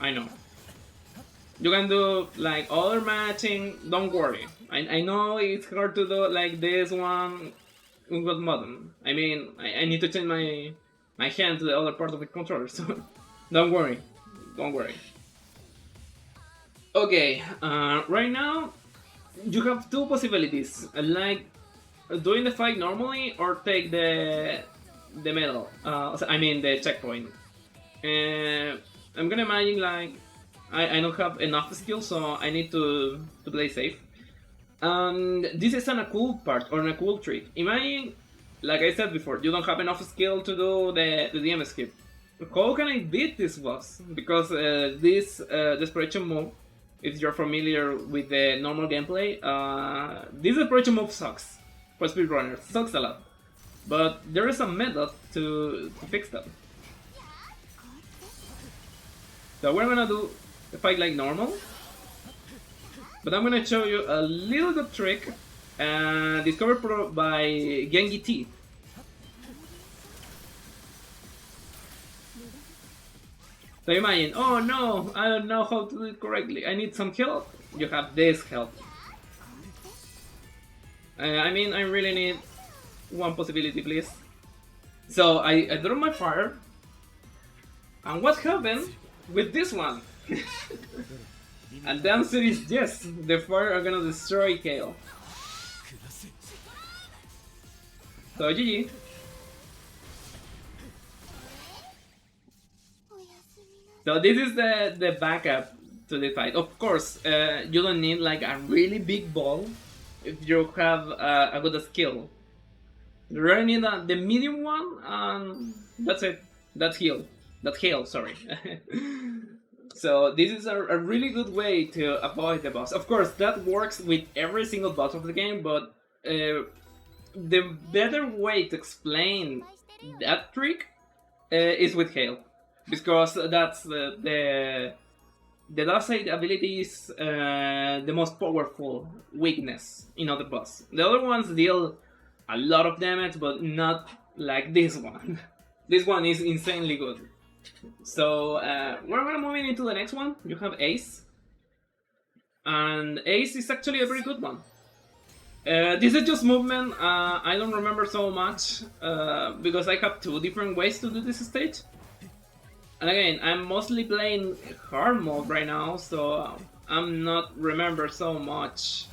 Speaker 1: You can do like other matching, don't worry. I know it's hard to do like this one Gunvolt button. I mean, I need to change my hand to the other part of the controller, so don't worry. Don't worry. Okay, right now you have two possibilities, like doing the fight normally or take the medal. I mean the checkpoint. I'm gonna imagine like I don't have enough skill, so I need to play safe. And this is a cool part or a cool trick. Imagine, like I said before, you don't have enough skill to do the DM skip. How can I beat this boss? Because this desperation move, if you're familiar with the normal gameplay, this desperation move sucks for speedrunners. Sucks a lot. But there is a method to fix that. So we're gonna do a fight like normal. But I'm gonna show you a little good trick discovered by Gengi T. So imagine, oh no, I don't know how to do it correctly. I need some help. You have this help. I mean, I really need one possibility, please. So I drew my fire. And what happened with this one? And the answer is yes, the fire are gonna destroy Kale. So GG. So this is the backup to the fight. Of course, you don't need like a really big ball if you have a good skill. You really need the medium one, and that's it. That's heal. That hail, sorry. So this is a really good way to avoid the boss. Of course, that works with every single boss of the game, but the better way to explain that trick is with hail, because that's the Dacite ability is the most powerful weakness in other boss. The other ones deal a lot of damage, but not like this one. This one is insanely good. So we're gonna move into the next one. You have Ace, and Ace is actually a very good one. This is just movement. I don't remember so much because I have two different ways to do this stage. And again, I'm mostly playing hard mode right now, so I'm not remember so much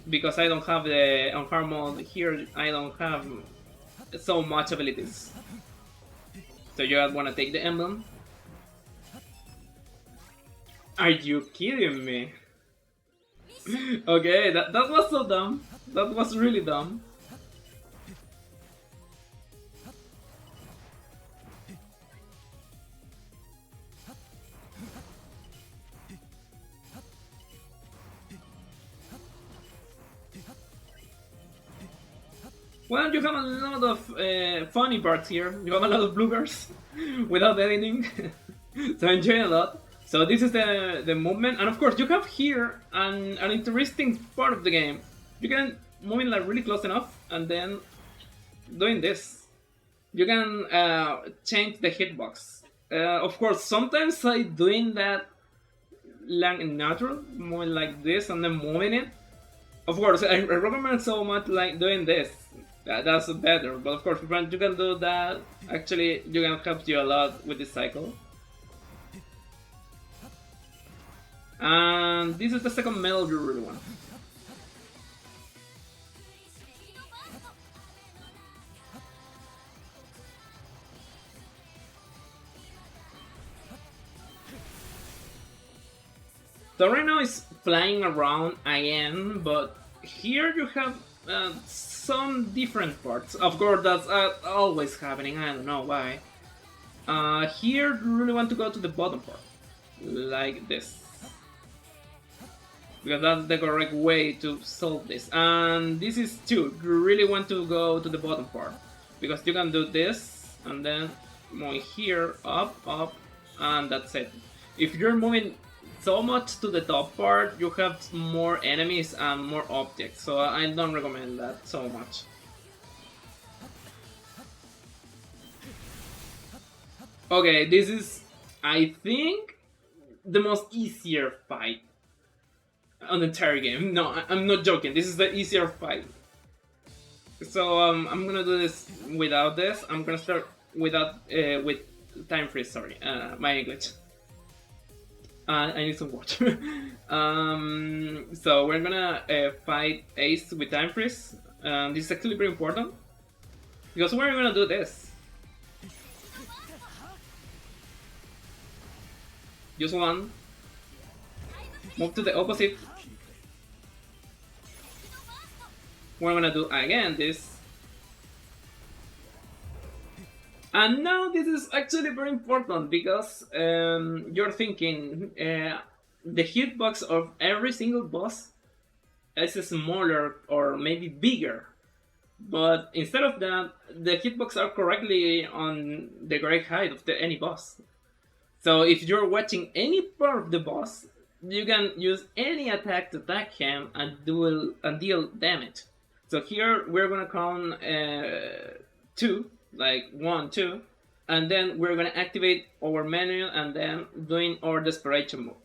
Speaker 1: because I don't have the on hard mode here. I don't have so much abilities. So you guys wanna take the emblem? Are you kidding me? Okay, that was so dumb. That was really dumb. Well, you have a lot of funny parts here. You have a lot of bloopers without editing, so I enjoy a lot. So this is the movement, and of course you have here an interesting part of the game. You can move in like really close enough, and then doing this, you can change the hitbox. Of course, sometimes I doing that like natural, moving like this and then moving it. Of course, I recommend so much like doing this. That's better, but of course, if you can do that, actually, you can help you a lot with this cycle. And this is the second medal you really want. So right now it's flying around again, but here you have some different parts. Of course, that's always happening, I don't know why. Here you really want to go to the bottom part, like this. Because that's the correct way to solve this. And this is too, you really want to go to the bottom part. Because you can do this, and then move here, up, and that's it. If you're moving so much to the top part, you have more enemies and more objects, so I don't recommend that so much. Okay, this is, I think, the most easier fight on the entire game. No, I'm not joking, this is the easier fight. So I'm gonna do this without this. I'm gonna start without with time freeze. Sorry, my English. I need some water. So we're gonna fight Ace with time freeze. This is actually very important because we're gonna do this. Just one. Move to the opposite. We're gonna do again this. And now this is actually very important because you're thinking the hitbox of every single boss is smaller or maybe bigger. But instead of that, the hitbox are correctly on the correct height of any boss. So if you're watching any part of the boss, you can use any attack to attack him and deal damage. So here we're gonna count 2, like 1, 2, and then we're gonna activate our menu and then doing our desperation move.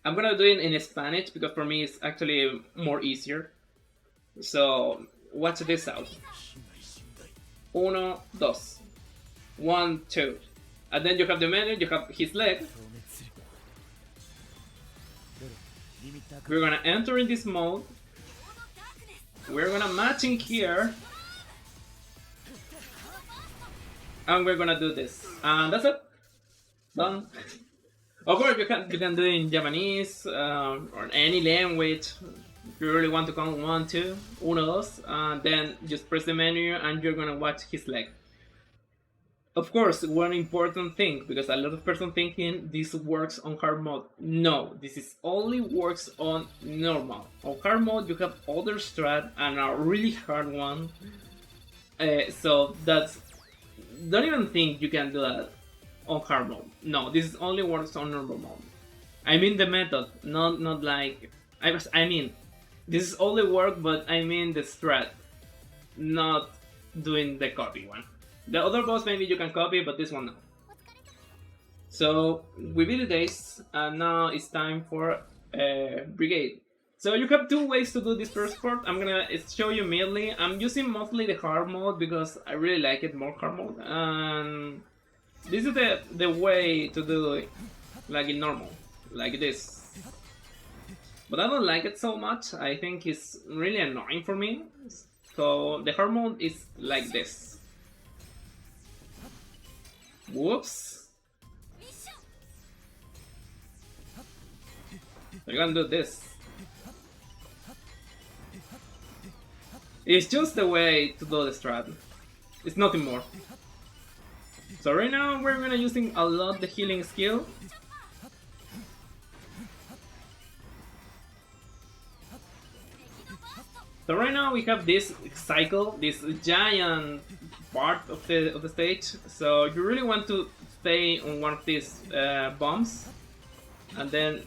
Speaker 1: I'm gonna do it in Spanish because for me it's actually more easier. So watch this out. 1, 2. 1, 2. And then you have the menu, you have his leg. We're gonna enter in this mode. We're gonna match in here. And we're gonna do this. And that's it. Done. Of course, you can do it in Japanese or any language. If you really want to count 1, 2, 1, 2, then just press the menu and you're gonna watch his leg. Of course, one important thing, because a lot of people thinking this works on hard mode. No, this is only works on normal. On hard mode, you have other strat and a really hard one. So that's, don't even think you can do that on hard mode. No, this only works on normal mode. I mean the method, not like I mean this is only work, but I mean the strat, not doing the copy one. The other boss maybe you can copy, but this one no. So we beat the days, and now it's time for Brigade. So you have 2 ways to do this first part. I'm gonna show you immediately. I'm using mostly the hard mode because I really like it more hard mode, and this is the way to do it, like in normal, like this. But I don't like it so much. I think it's really annoying for me. So the hard mode is like this. Whoops. We're gonna do this. It's just the way to do the strat. It's nothing more. So right now we're gonna using a lot the healing skill. So right now we have this cycle, this giant part of the stage. So you really want to stay on one of these bombs and then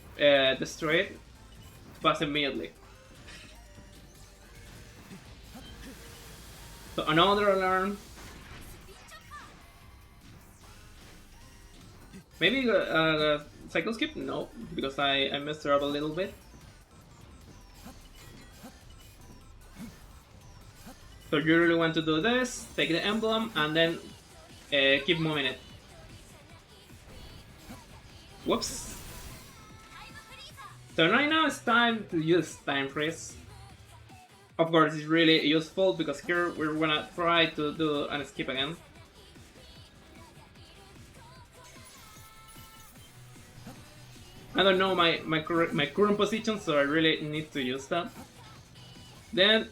Speaker 1: destroy it fast immediately. So another alarm. Maybe cycle skip? No, because I messed her up a little bit. So you really want to do this, take the emblem, and then keep moving it. Whoops. So right now it's time to use time freeze. Of course it's really useful because here we're gonna try to do an skip again. I don't know my current position, so I really need to use that. Then,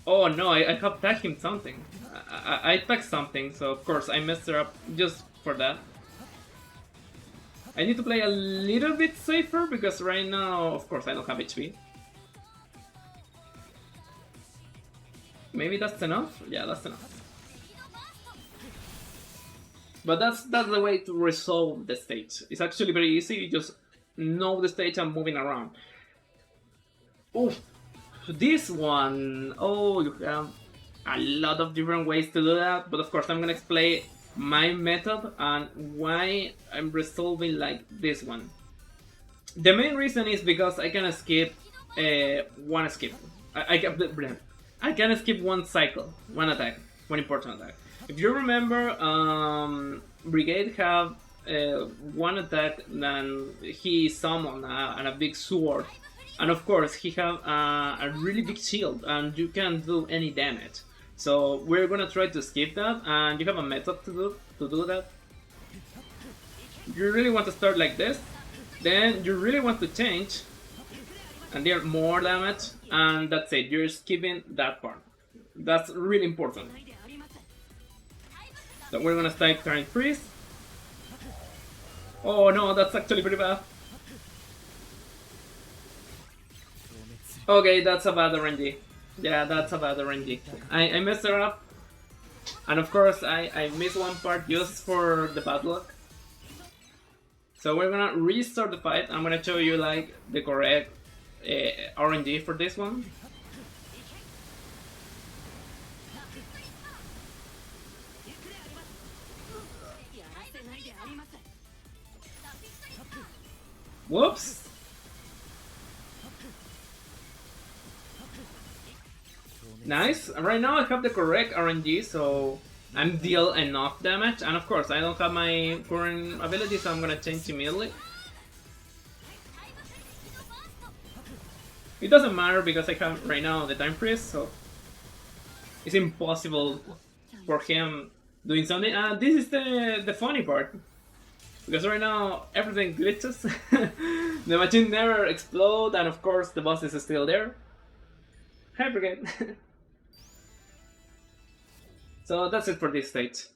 Speaker 1: oh no, I have tagged him something. I tagged something, so of course I messed her up just for that. I need to play a little bit safer because right now, of course, I don't have HP. Maybe that's enough? Yeah, that's enough. But that's the way to resolve the stage. It's actually very easy, you just know the stage and moving around. Oof. This one, oh, you have a lot of different ways to do that, but of course I'm gonna explain my method and why I'm resolving like this one. The main reason is because I can skip one skip. I can I can skip one cycle, one attack, one important attack. If you remember, Brigade have one attack, then he summoned a big sword, and of course he have a really big shield, and you can't do any damage. So we're gonna try to skip that, and you have a method to do that. You really want to start like this, then you really want to change and deal more damage, and that's it. You're skipping that part. That's really important. So we're gonna start turning freeze. Oh no, that's actually pretty bad. Okay, that's a bad RNG. Yeah, that's a bad RNG. I messed her up. And of course, I missed one part just for the bad luck. So we're gonna restart the fight. I'm gonna show you like the correct RNG for this one. Whoops! Nice. Right now I have the correct RNG, so I'm deal enough damage. And of course, I don't have my current ability, so I'm gonna change immediately. It doesn't matter because I have right now the time freeze, so it's impossible for him doing something. And this is the funny part. Because right now everything glitches, the machine never explodes, and of course the boss is still there. Hi Brigade! So that's it for this stage.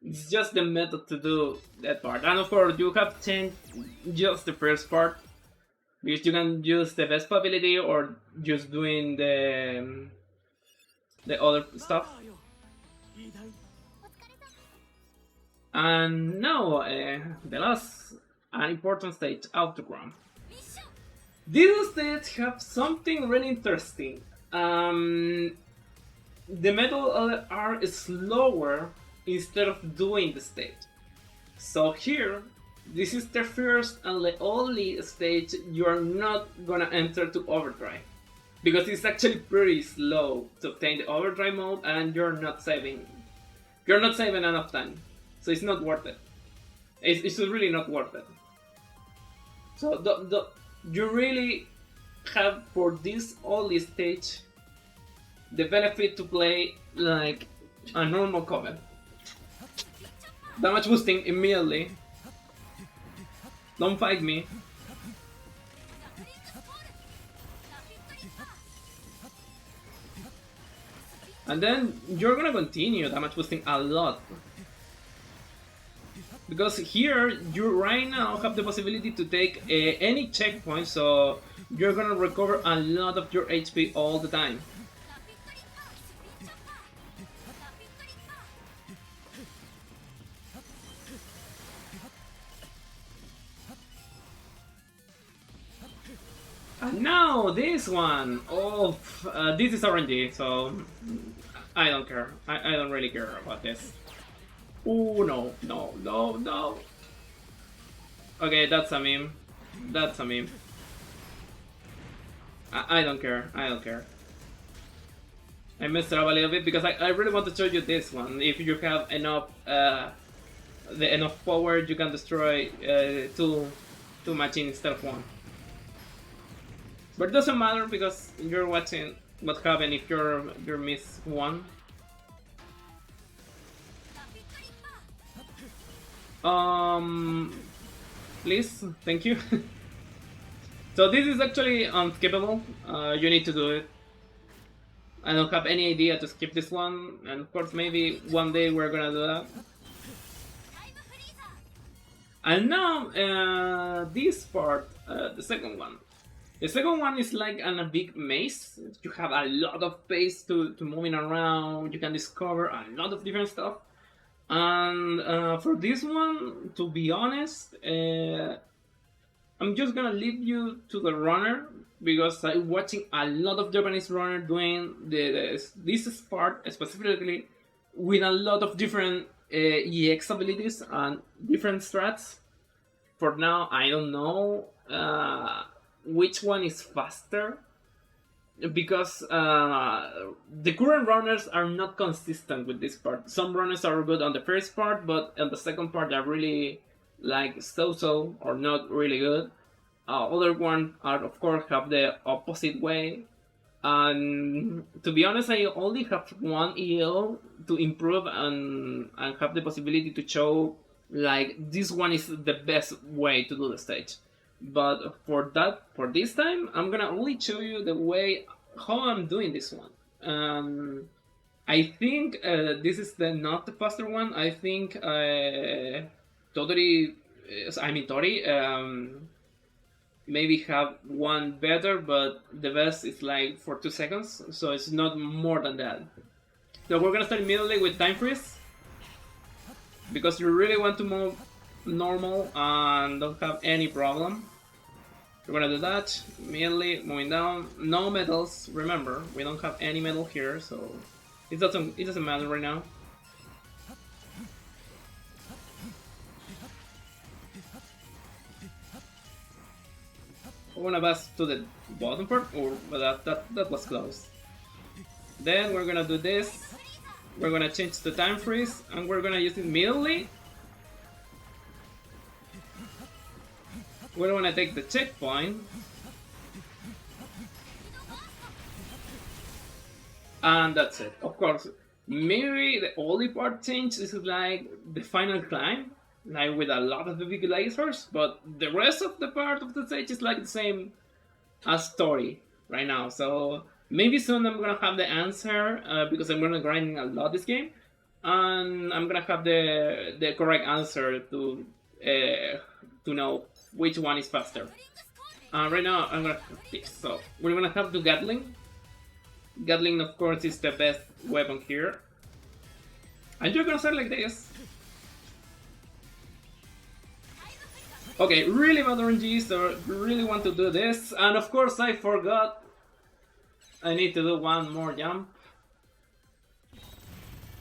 Speaker 1: It's just the method to do that part, and of course you have changed just the first part, because you can use the Vespa ability or just doing the other stuff. And now, the last important stage, Autochrome. These stages have something really interesting. The metal are slower instead of doing the stage. So here, this is the first and the only stage you are not gonna enter to overdrive. Because it's actually pretty slow to obtain the overdrive mode, and you're not saving enough time. So it's not worth it. It's really not worth it. So you really have, for this only stage, the benefit to play like a normal combat. Damage boosting immediately. Don't fight me. And then you're gonna continue damage boosting a lot. Because here, you right now have the possibility to take any checkpoint, so you're gonna recover a lot of your HP all the time. And now this one! Oh, this is RNG, so I don't care. I don't really care about this. Oh no, no, no, no. Okay, that's a meme. That's a meme. I don't care. I don't care. I messed it up a little bit because I really want to show you this one. If you have enough enough power, you can destroy two machines instead of one. But it doesn't matter because you're watching what happens if you miss one. Please, thank you. So this is actually unskippable. You need to do it. I don't have any idea to skip this one, and of course maybe one day we're gonna do that. And now this part, the second one. The second one is like a big maze. You have a lot of space to moving around. You can discover a lot of different stuff. And for this one, to be honest, I'm just gonna leave you to the runner because I'm watching a lot of Japanese runner doing this part specifically with a lot of different EX abilities and different strats. For now, I don't know which one is faster. because the current runners are not consistent with this part. Some runners are good on the first part, but on the second part they're really like so-so or not really good. Other ones are of course have the opposite way. And to be honest, I only have one EL to improve and have the possibility to show like this one is the best way to do the stage. But for this time, I'm gonna only show you the way how I'm doing this one. I think this is the not the faster one. I think Tori maybe have one better, but the best is like for 2 seconds, so it's not more than that. So we're gonna start immediately with time freeze, because you really want to move normal and don't have any problem. We're gonna do that immediately, moving down. No metals, remember, we don't have any metal here, so it doesn't matter right now. We're gonna pass to the bottom part, or that was close. Then we're gonna do this. We're gonna change the time freeze, and we're gonna use it immediately. We're gonna take the checkpoint. And that's it. Of course, maybe the only part change is like the final climb, like with a lot of the big lasers, but the rest of the part of the stage is like the same as story right now. So maybe soon I'm gonna have the answer because I'm gonna grinding a lot this game, and I'm gonna have the correct answer to know which one is faster. Right now I'm gonna fix. So we're gonna have the Gatling. Gatling, of course, is the best weapon here. And you're gonna start like this. Okay, really bad RNG, so really want to do this. And of course I forgot. I need to do one more jump.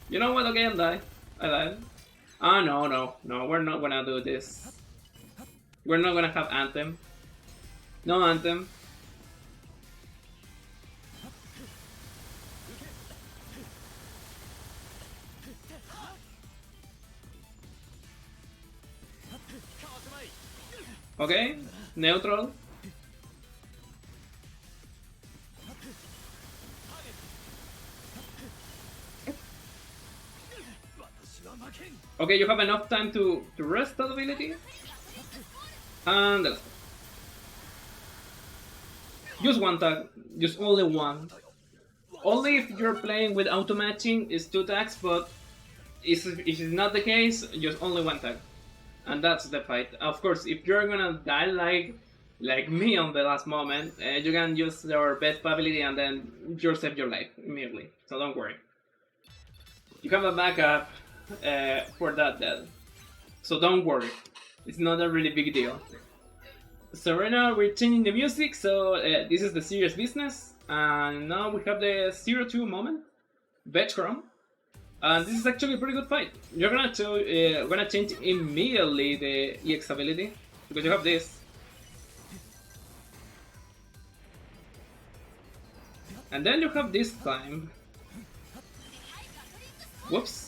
Speaker 1: You know what? Okay, I died. Ah, no, we're not gonna do this. We're not gonna have Anthem. No Anthem. Okay, neutral. Okay, you have enough time to rest that ability. And that's it. Just one tag, just only one. Only if you're playing with auto matching is 2 tags, but if it's not the case, just only 1 tag. And that's the fight. Of course, if you're gonna die like me on the last moment, you can use your Vespa ability and then you save your life immediately. So don't worry. You have a backup for that death. So don't worry. It's not a really big deal. So right now we're changing the music, so this is the serious business. And now we have the 0-2 moment, Veschrome. And this is actually a pretty good fight. You're gonna change immediately the EX ability, because you have this. And then you have this climb. Whoops.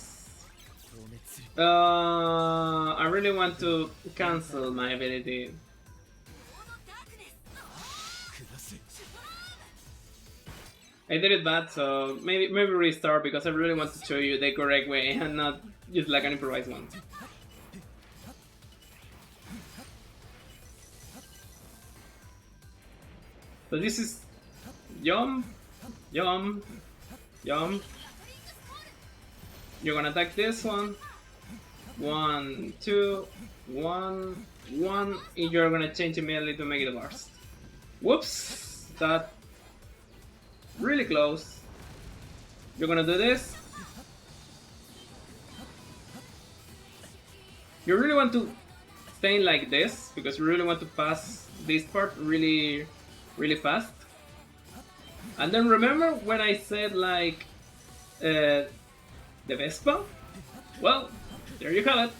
Speaker 1: I really want to cancel my ability. I did it bad, so maybe restart, because I really want to show you the correct way and not just like an improvised one. So this is jump, jump, jump. You're gonna attack this one. 1, 2, 1, 1, and you're gonna change immediately to make it a burst. Whoops! That really close. You're gonna do this. You really want to stay like this, because you really want to pass this part really fast. And then remember when I said like the Vespa? Well, there you have it.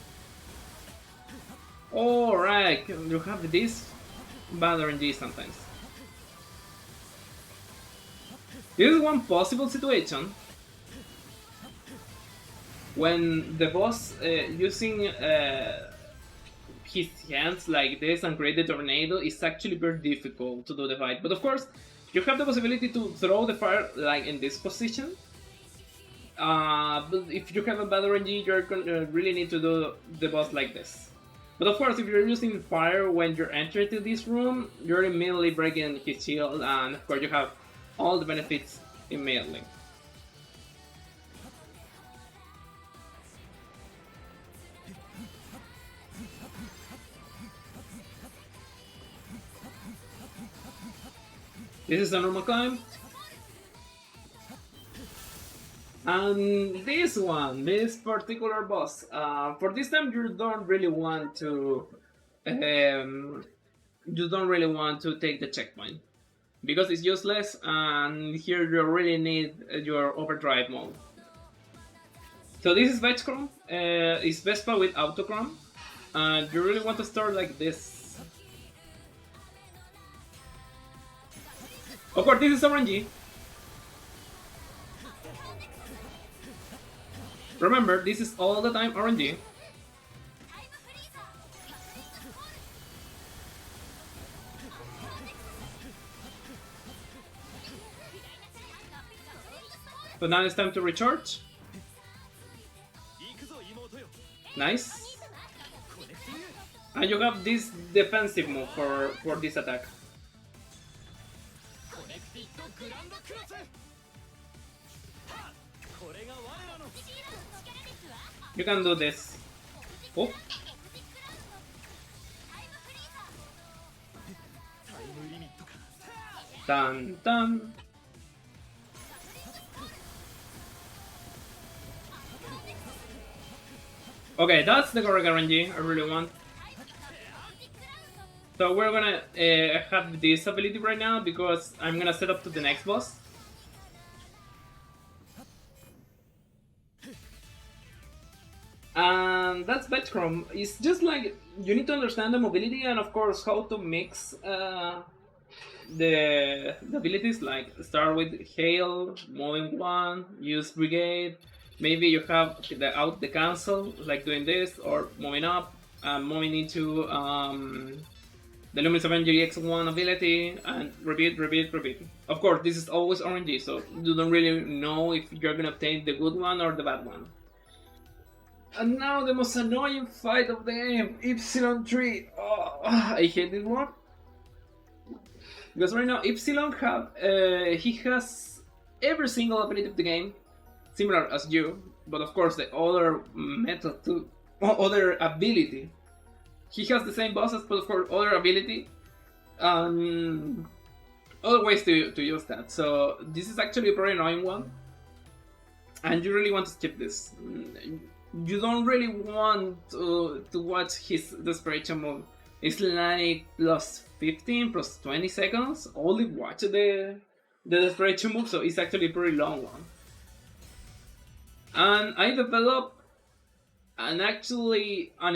Speaker 1: Alright, you have this bad RNG sometimes. This is one possible situation when the boss using his hands like this and create the tornado is actually very difficult to do the fight. But of course, you have the possibility to throw the fire like in this position. But if you have a bad RNG, you're gonna really need to do the boss like this. But of course, if you're using fire when you're entering to this room, you're immediately breaking his shield, and of course you have all the benefits immediately. This is a normal climb. And this one, this particular boss, for this time you don't really want to take the checkpoint because it's useless, and here you really need your overdrive mode. So this is Veschrome, it's Vespa with Autochrome, and you really want to start like this. Of course, this is RNG. Remember, this is all the time RNG. So now it's time to recharge. Nice. And you have this defensive move for this attack. You can do this. Oh. Dun dun. Okay, that's the correct RNG I really want. So we're gonna have this ability right now because I'm gonna set up to the next boss. And that's Veschrome. It's just like you need to understand the mobility and of course how to mix the abilities, like start with Hail, moving one, use Brigade, maybe you have the cancel, like doing this, or moving up and moving into the Luminous Avenger X1 ability, and repeat. Of course, this is always RNG, so you don't really know if you're gonna obtain the good one or the bad one. And now the most annoying fight of the game, Ypsilon 3. Oh, I hate this one. Because right now Ypsilon he has every single ability of the game, similar as you, but of course the other method too, other ability. He has the same bosses, but of course other ability, other ways to use that. So this is actually a very annoying one, and you really want to skip this. You don't really want to watch his desperation move. It's like plus 15, plus 20 seconds. Only watch the desperation move, so it's actually a pretty long one. And I developed an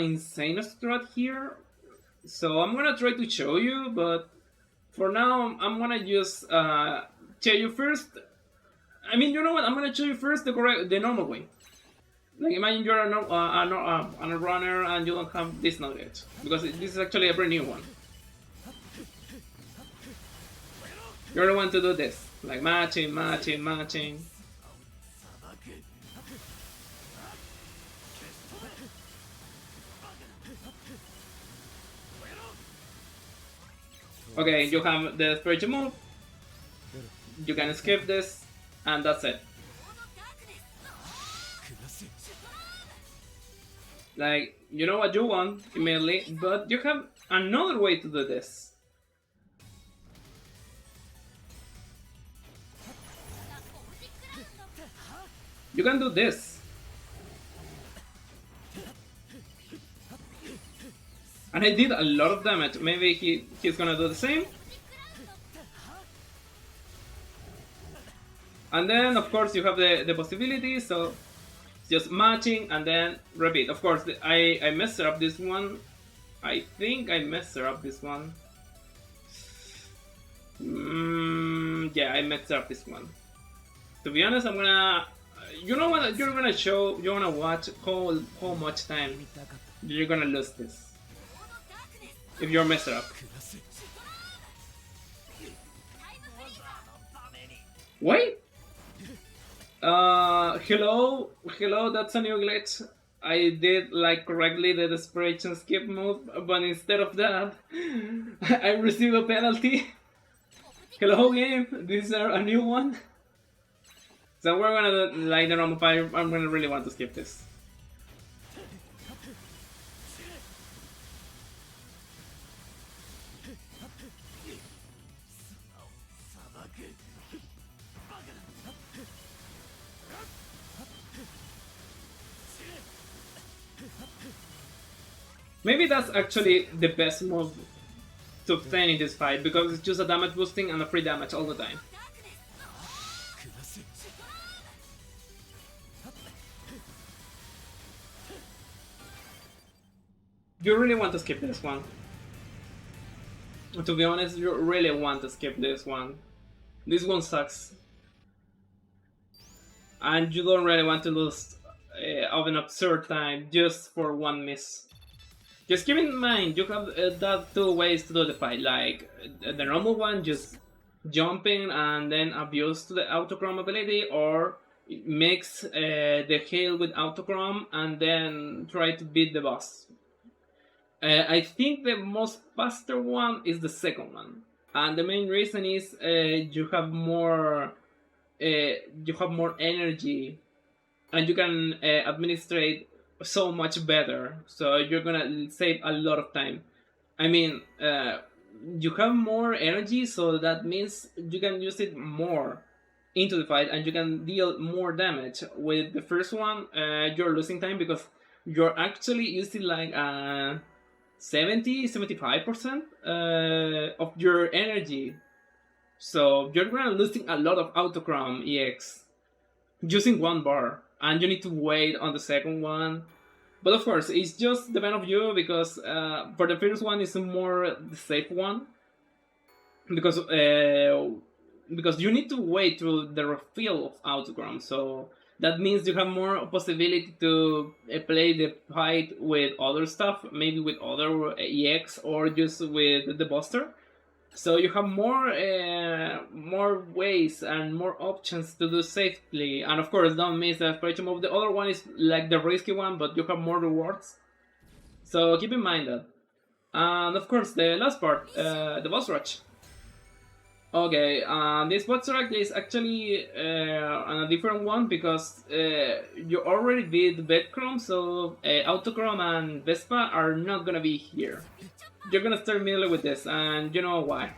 Speaker 1: insane strat here. So I'm gonna try to show you, but for now I'm gonna just show you first. I mean, you know what? I'm gonna show you first the normal way. Like imagine you're a runner and you don't have this knowledge, because this is actually a brand new one. You're the one to do this, like matching. Okay, you have the spiritual move, you can skip this, and that's it. Like, you know what you want immediately, but you have another way to do this. You can do this. And I did a lot of damage. Maybe he's gonna do the same. And then, of course, you have the possibility, so just matching and then repeat. Of course, I messed up this one. I think I messed up this one. Yeah, I messed up this one. To be honest, I'm gonna. You know what? You're gonna show. You wanna watch how much time you're gonna lose this if you're messed up. Wait. Hello. That's a new glitch. I did like correctly the desperation skip move, but instead of that, I received a penalty. Hello game, this is a new one. So we're gonna do like the normal fight. I'm gonna really want to skip this. Maybe that's actually the best move to obtain in this fight, because it's just a damage boosting and a free damage all the time. You really want to skip this one. To be honest, you really want to skip this one. This one sucks. And you don't really want to lose of an absurd time just for one miss. Just keep in mind, you have that two ways to do the fight, like the normal one, just jumping and then abuse to the Autochrome ability, or mix the hail with Autochrome and then try to beat the boss. I think the most faster one is the second one, and the main reason is you have more energy, and you can administrate so much better, so you're gonna save a lot of time. I mean, you have more energy, so that means you can use it more into the fight and you can deal more damage. With the first one, you're losing time because you're actually using like 70-75% of your energy, so you're gonna losing a lot of Autochrome EX using one bar, and you need to wait on the second one. But of course, it's just depend of you, because for the first one, it's more the safe one, because you need to wait through the refill of Autochrome, so that means you have more possibility to play the fight with other stuff, maybe with other EX or just with the booster. So you have more ways and more options to do safely, and of course don't miss the aspiration move. The other one is like the risky one, but you have more rewards. So keep in mind that. And of course the last part, the boss rush. Okay, this boss rush is actually a different one, because you already beat Veschrome, so Autochrome and Vespa are not gonna be here. You're gonna start immediately with this, and you know why.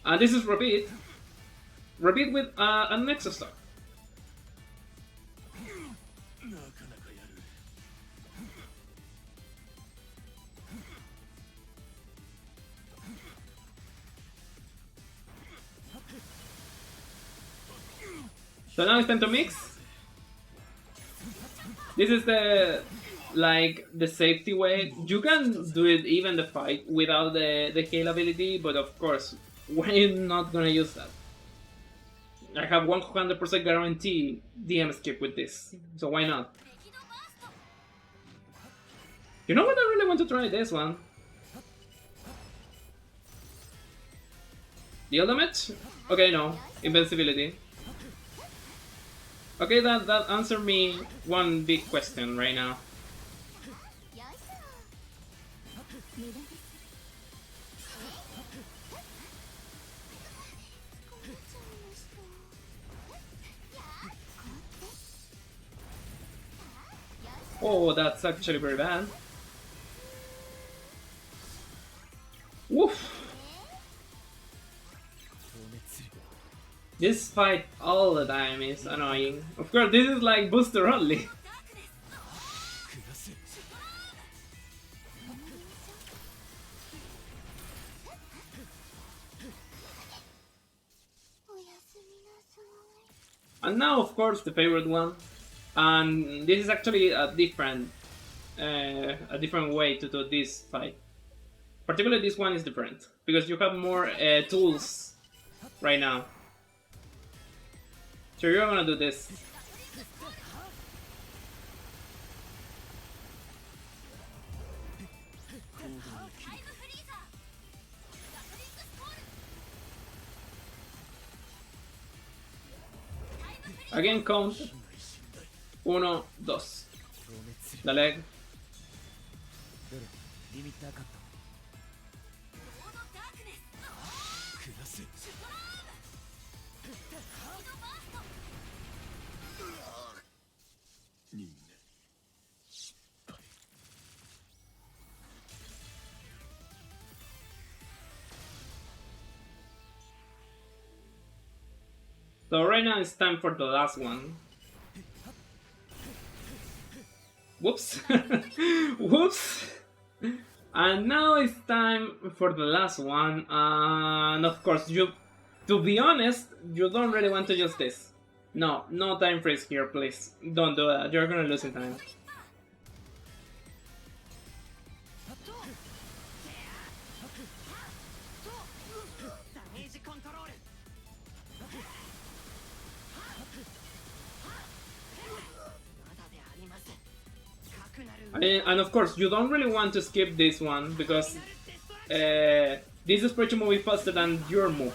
Speaker 1: And this is repeat. Repeat with an extra star. So now it's time to mix. This is the safety way. You can do it even the fight without the hail ability, but of course, we're not gonna use that. I have 100% guarantee DM skip with this, so why not? You know what? I really want to try this one. Deal damage? Okay, no. Invincibility. Okay, that answered me one big question right now. Oh, that's actually very bad. Woof! This fight all the time is annoying. Of course, this is like booster only. And now, of course, the favorite one. And this is actually a different way to do this fight. Particularly this one is different, because you have more tools right now. So you're gonna do this. Again count. 1, 2. The leg. So right now it's time for the last one. Whoops. Whoops. And now it's time for the last one. And of course, to be honest, you don't really want to use this. No, no time freeze here, please. Don't do that. You're gonna lose in time. And of course, you don't really want to skip this one because this desperation move is faster than your move.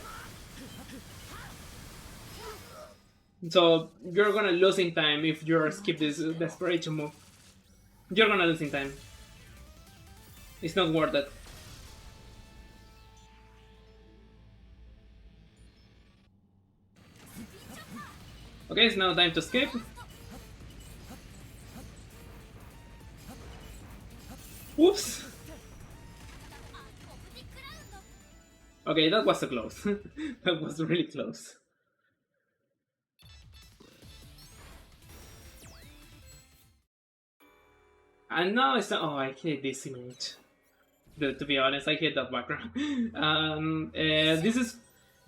Speaker 1: So you're gonna lose in time if you skip this desperation move. You're gonna lose in time. It's not worth it. Okay, it's now time to skip. Whoops! Okay, that was so close. That was really close. And now it's oh, I hate this image. To be honest, I hate that background. This is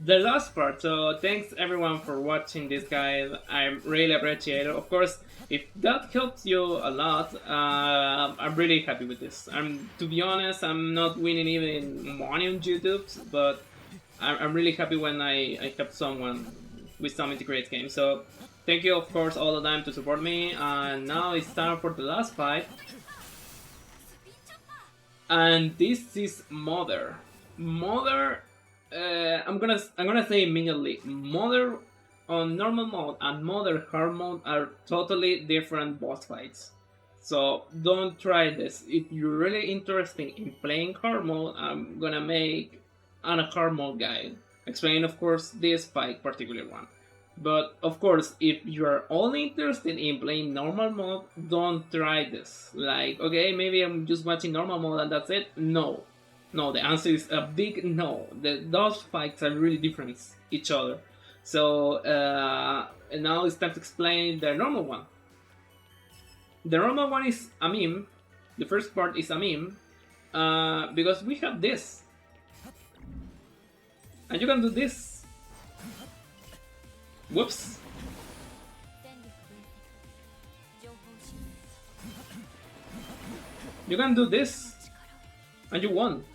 Speaker 1: the last part, so thanks everyone for watching this guide. I really appreciate it. Of course, if that helps you a lot, I'm really happy with this. To be honest, I'm not winning even money on YouTube, but I'm really happy when I help someone with some integrated game. So thank you, of course, all the time to support me. And now it's time for the last fight. And this is Mother. Mother. I'm gonna say immediately, Mother on normal mode and Mother hard mode are totally different boss fights. So don't try this. If you're really interested in playing hard mode, I'm gonna make a hard mode guide, explaining of course this fight particular one. But of course, if you're only interested in playing normal mode, don't try this. Like, okay, maybe I'm just watching normal mode and that's it. No. No, the answer is a big no. Those fights are really different each other. So and now it's time to explain the normal one. The normal one is a meme. The first part is a meme because we have this, and you can do this. Whoops. You can do this, and you won.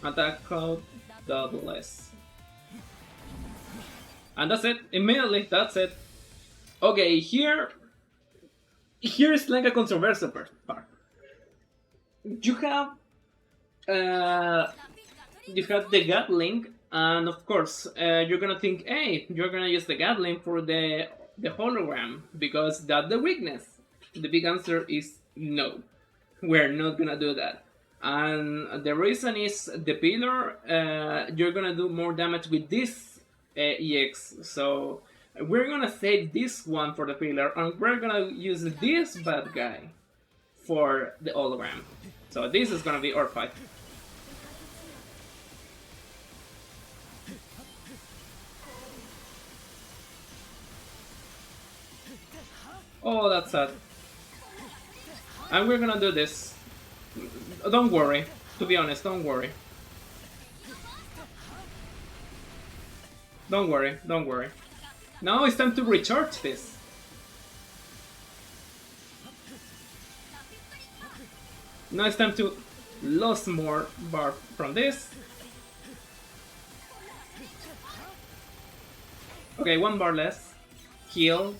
Speaker 1: Attack code double S. And that's it. Immediately, that's it. Okay, here's like a controversial part. You have the Gatling, and of course you're gonna think, hey, you're gonna use the Gatling for the hologram because that's the weakness. The big answer is no. We're not gonna do that. And the reason is the pillar, you're gonna do more damage with this EX. So we're gonna save this one for the pillar, and we're gonna use this bad guy for the hologram. So this is gonna be our fight. Oh, that's sad. And we're gonna do this. Don't worry. To be honest, don't worry. Don't worry, don't worry. Now it's time to recharge this. Now it's time to Lost more bar from this. Okay, one bar less. Heal.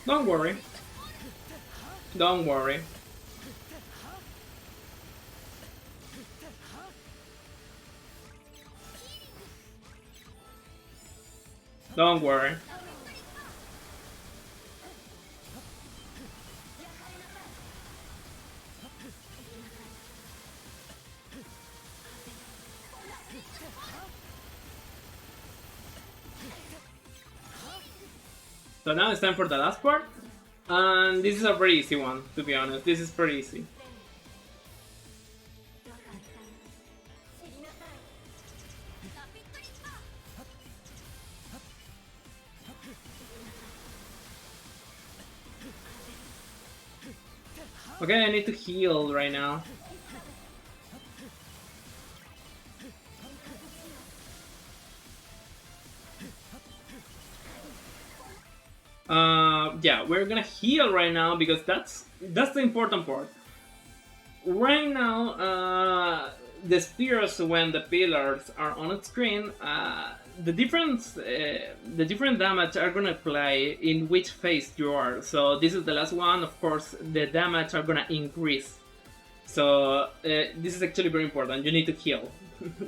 Speaker 1: Don't worry. Don't worry. Don't worry. So now it's time for the last part. And this is a very easy one, to be honest. This is pretty easy. Okay, I need to heal right now. Yeah, we're gonna heal right now because that's the important part. Right now, the spears when the pillars are on the screen, the different damage are gonna apply in which phase you are. So this is the last one. Of course, the damage are gonna increase. So this is actually very important. You need to heal.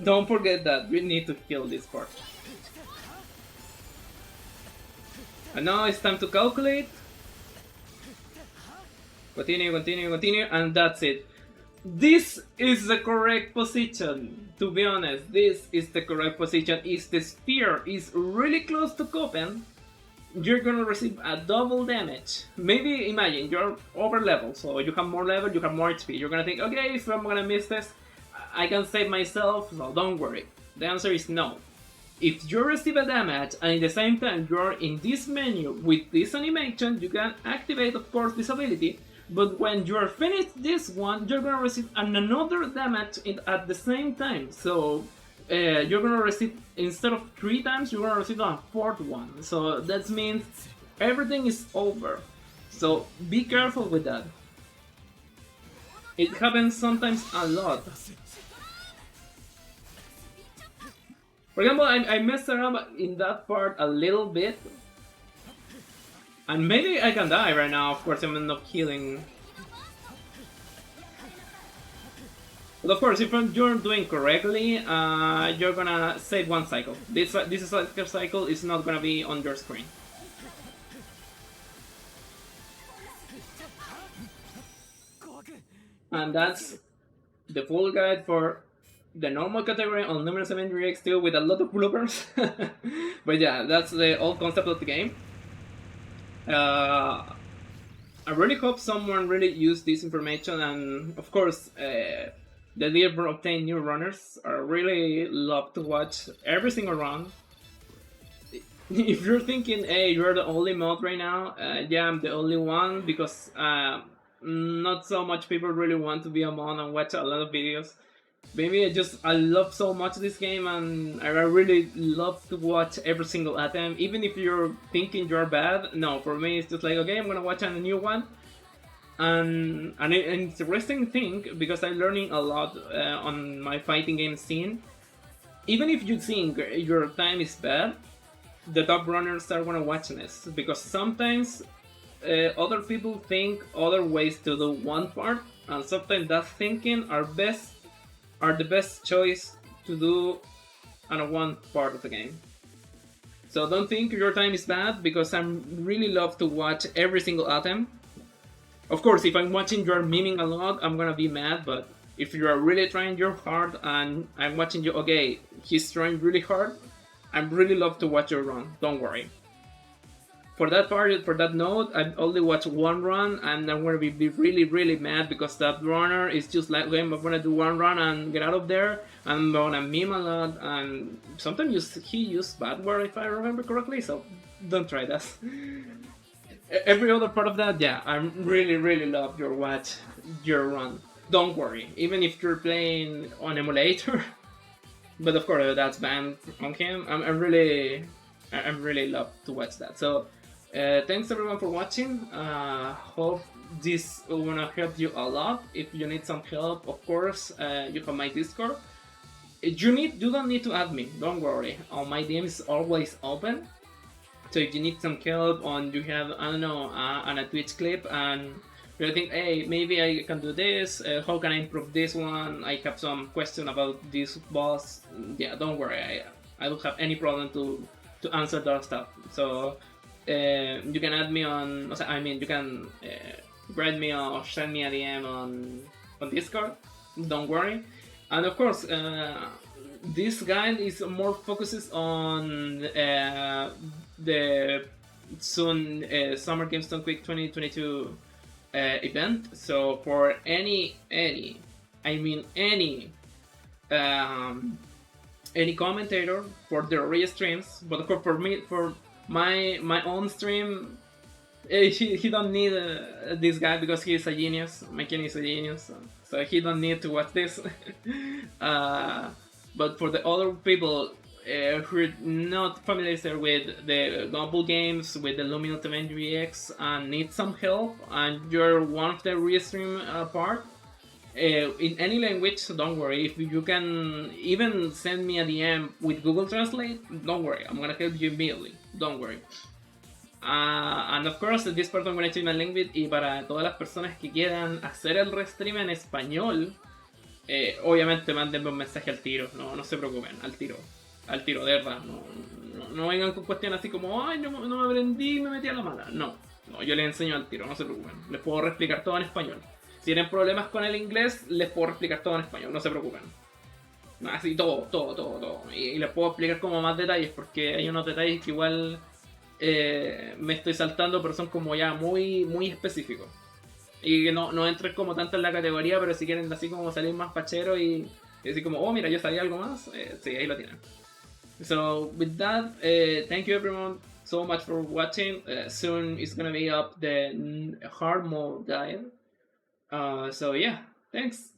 Speaker 1: Don't forget that we need to heal this part. And now it's time to calculate. Continue, continue, continue, and that's it. This is the correct position, to be honest. This is the correct position. If the spear is really close to Copen, you're gonna receive a double damage. Maybe imagine you're over level, so you have more level, you have more HP. You're gonna think, okay, if I'm gonna miss this, I can save myself, so don't worry. The answer is no. If you receive a damage and at the same time you're in this menu with this animation, you can activate, of course, this ability. But when you're finished this one, you're gonna receive another damage at the same time. So you're gonna receive, instead of 3 times, you're gonna receive a 4th one. So that means everything is over. So be careful with that. It happens sometimes a lot. For example, I messed around in that part a little bit. And maybe I can die right now, of course I'm not healing. But of course, if you're doing correctly, you're gonna save one cycle. This cycle is not gonna be on your screen. And that's the full guide for the normal category on Luminous Avenger X2 with a lot of bloopers. But yeah, that's the whole concept of the game. I really hope someone really used this information, and of course, the idea for obtaining new runners. I really love to watch every single run. If you're thinking, hey, you're the only mod right now, yeah, I'm the only one because not so much people really want to be a mod and watch a lot of videos. Maybe I love so much this game, and I really love to watch every single attempt, even if you're thinking you're bad. No, for me it's just like, okay, I'm gonna watch a new one. And an interesting thing, because I'm learning a lot on my fighting game scene, even if you think your time is bad, the top runners are gonna watch this, because sometimes other people think other ways to do one part, and sometimes that thinking are the best choice to do on one part of the game. So don't think your time is bad, because I really love to watch every single attempt. Of course, if I'm watching you're memeing a lot, I'm gonna be mad, but if you are really trying your hard and I'm watching you, okay, he's trying really hard, I really love to watch your run, don't worry. For that part, for that note, I've only watched one run, and I'm gonna be really, really mad because that runner is just like, okay, I'm gonna do one run and get out of there. I'm gonna meme a lot, and sometimes he used bad word if I remember correctly, so don't try that. Every other part of that, yeah, I really, really love your watch, your run. Don't worry, even if you're playing on emulator, but of course that's banned on him. I'm really love to watch that. So thanks everyone for watching. Hope this will gonna help you a lot. If you need some help, of course, you have my Discord. You don't need to add me. Don't worry. My DM is always open. So if you need some help on you have I don't know on a Twitch clip and you think hey maybe I can do this, how can I improve this one? I have some question about this boss. Yeah, don't worry. I don't have any problem to answer that stuff. So you can add me on. I mean you can write me or send me a DM on Discord. Don't worry. And of course, this guide is more focuses on the soon Summer Games Done Quick 2022 event. So for any commentator for the re-streams, but of course for my own stream, he don't need this guy because he is a genius. My Ken is a genius, so he don't need to watch this. But for the other people who are not familiar with the Gunvolt games, with the Luminous Avenger EX, and need some help, and you're one of the restream part, in any language, don't worry. If you can even send me a DM with Google Translate, don't worry. I'm gonna help you immediately. Don't worry. And of course, this part I'm gonna change my link y para todas las personas que quieran hacer el restream en español, obviamente mándenme un mensaje al tiro, no se preocupen, al tiro, de verdad, no vengan con cuestiones así como, ay, no me aprendí, me metí a la mala, no, yo les enseño al tiro, no se preocupen, les puedo reexplicar todo en español. Si tienen problemas con el inglés, les puedo explicar todo en español, no se preocupen. Así todo. Y les puedo explicar como más detalles, porque hay unos detalles que igual me estoy saltando, pero son como ya muy específicos. Y que no entren como tanto en la categoría, pero si quieren así como salir más pachero y decir como, oh mira, yo sabía algo más, sí, ahí lo tienen. So with that, thank you everyone so much for watching. Soon it's gonna be up the hard mode guide. So yeah, thanks.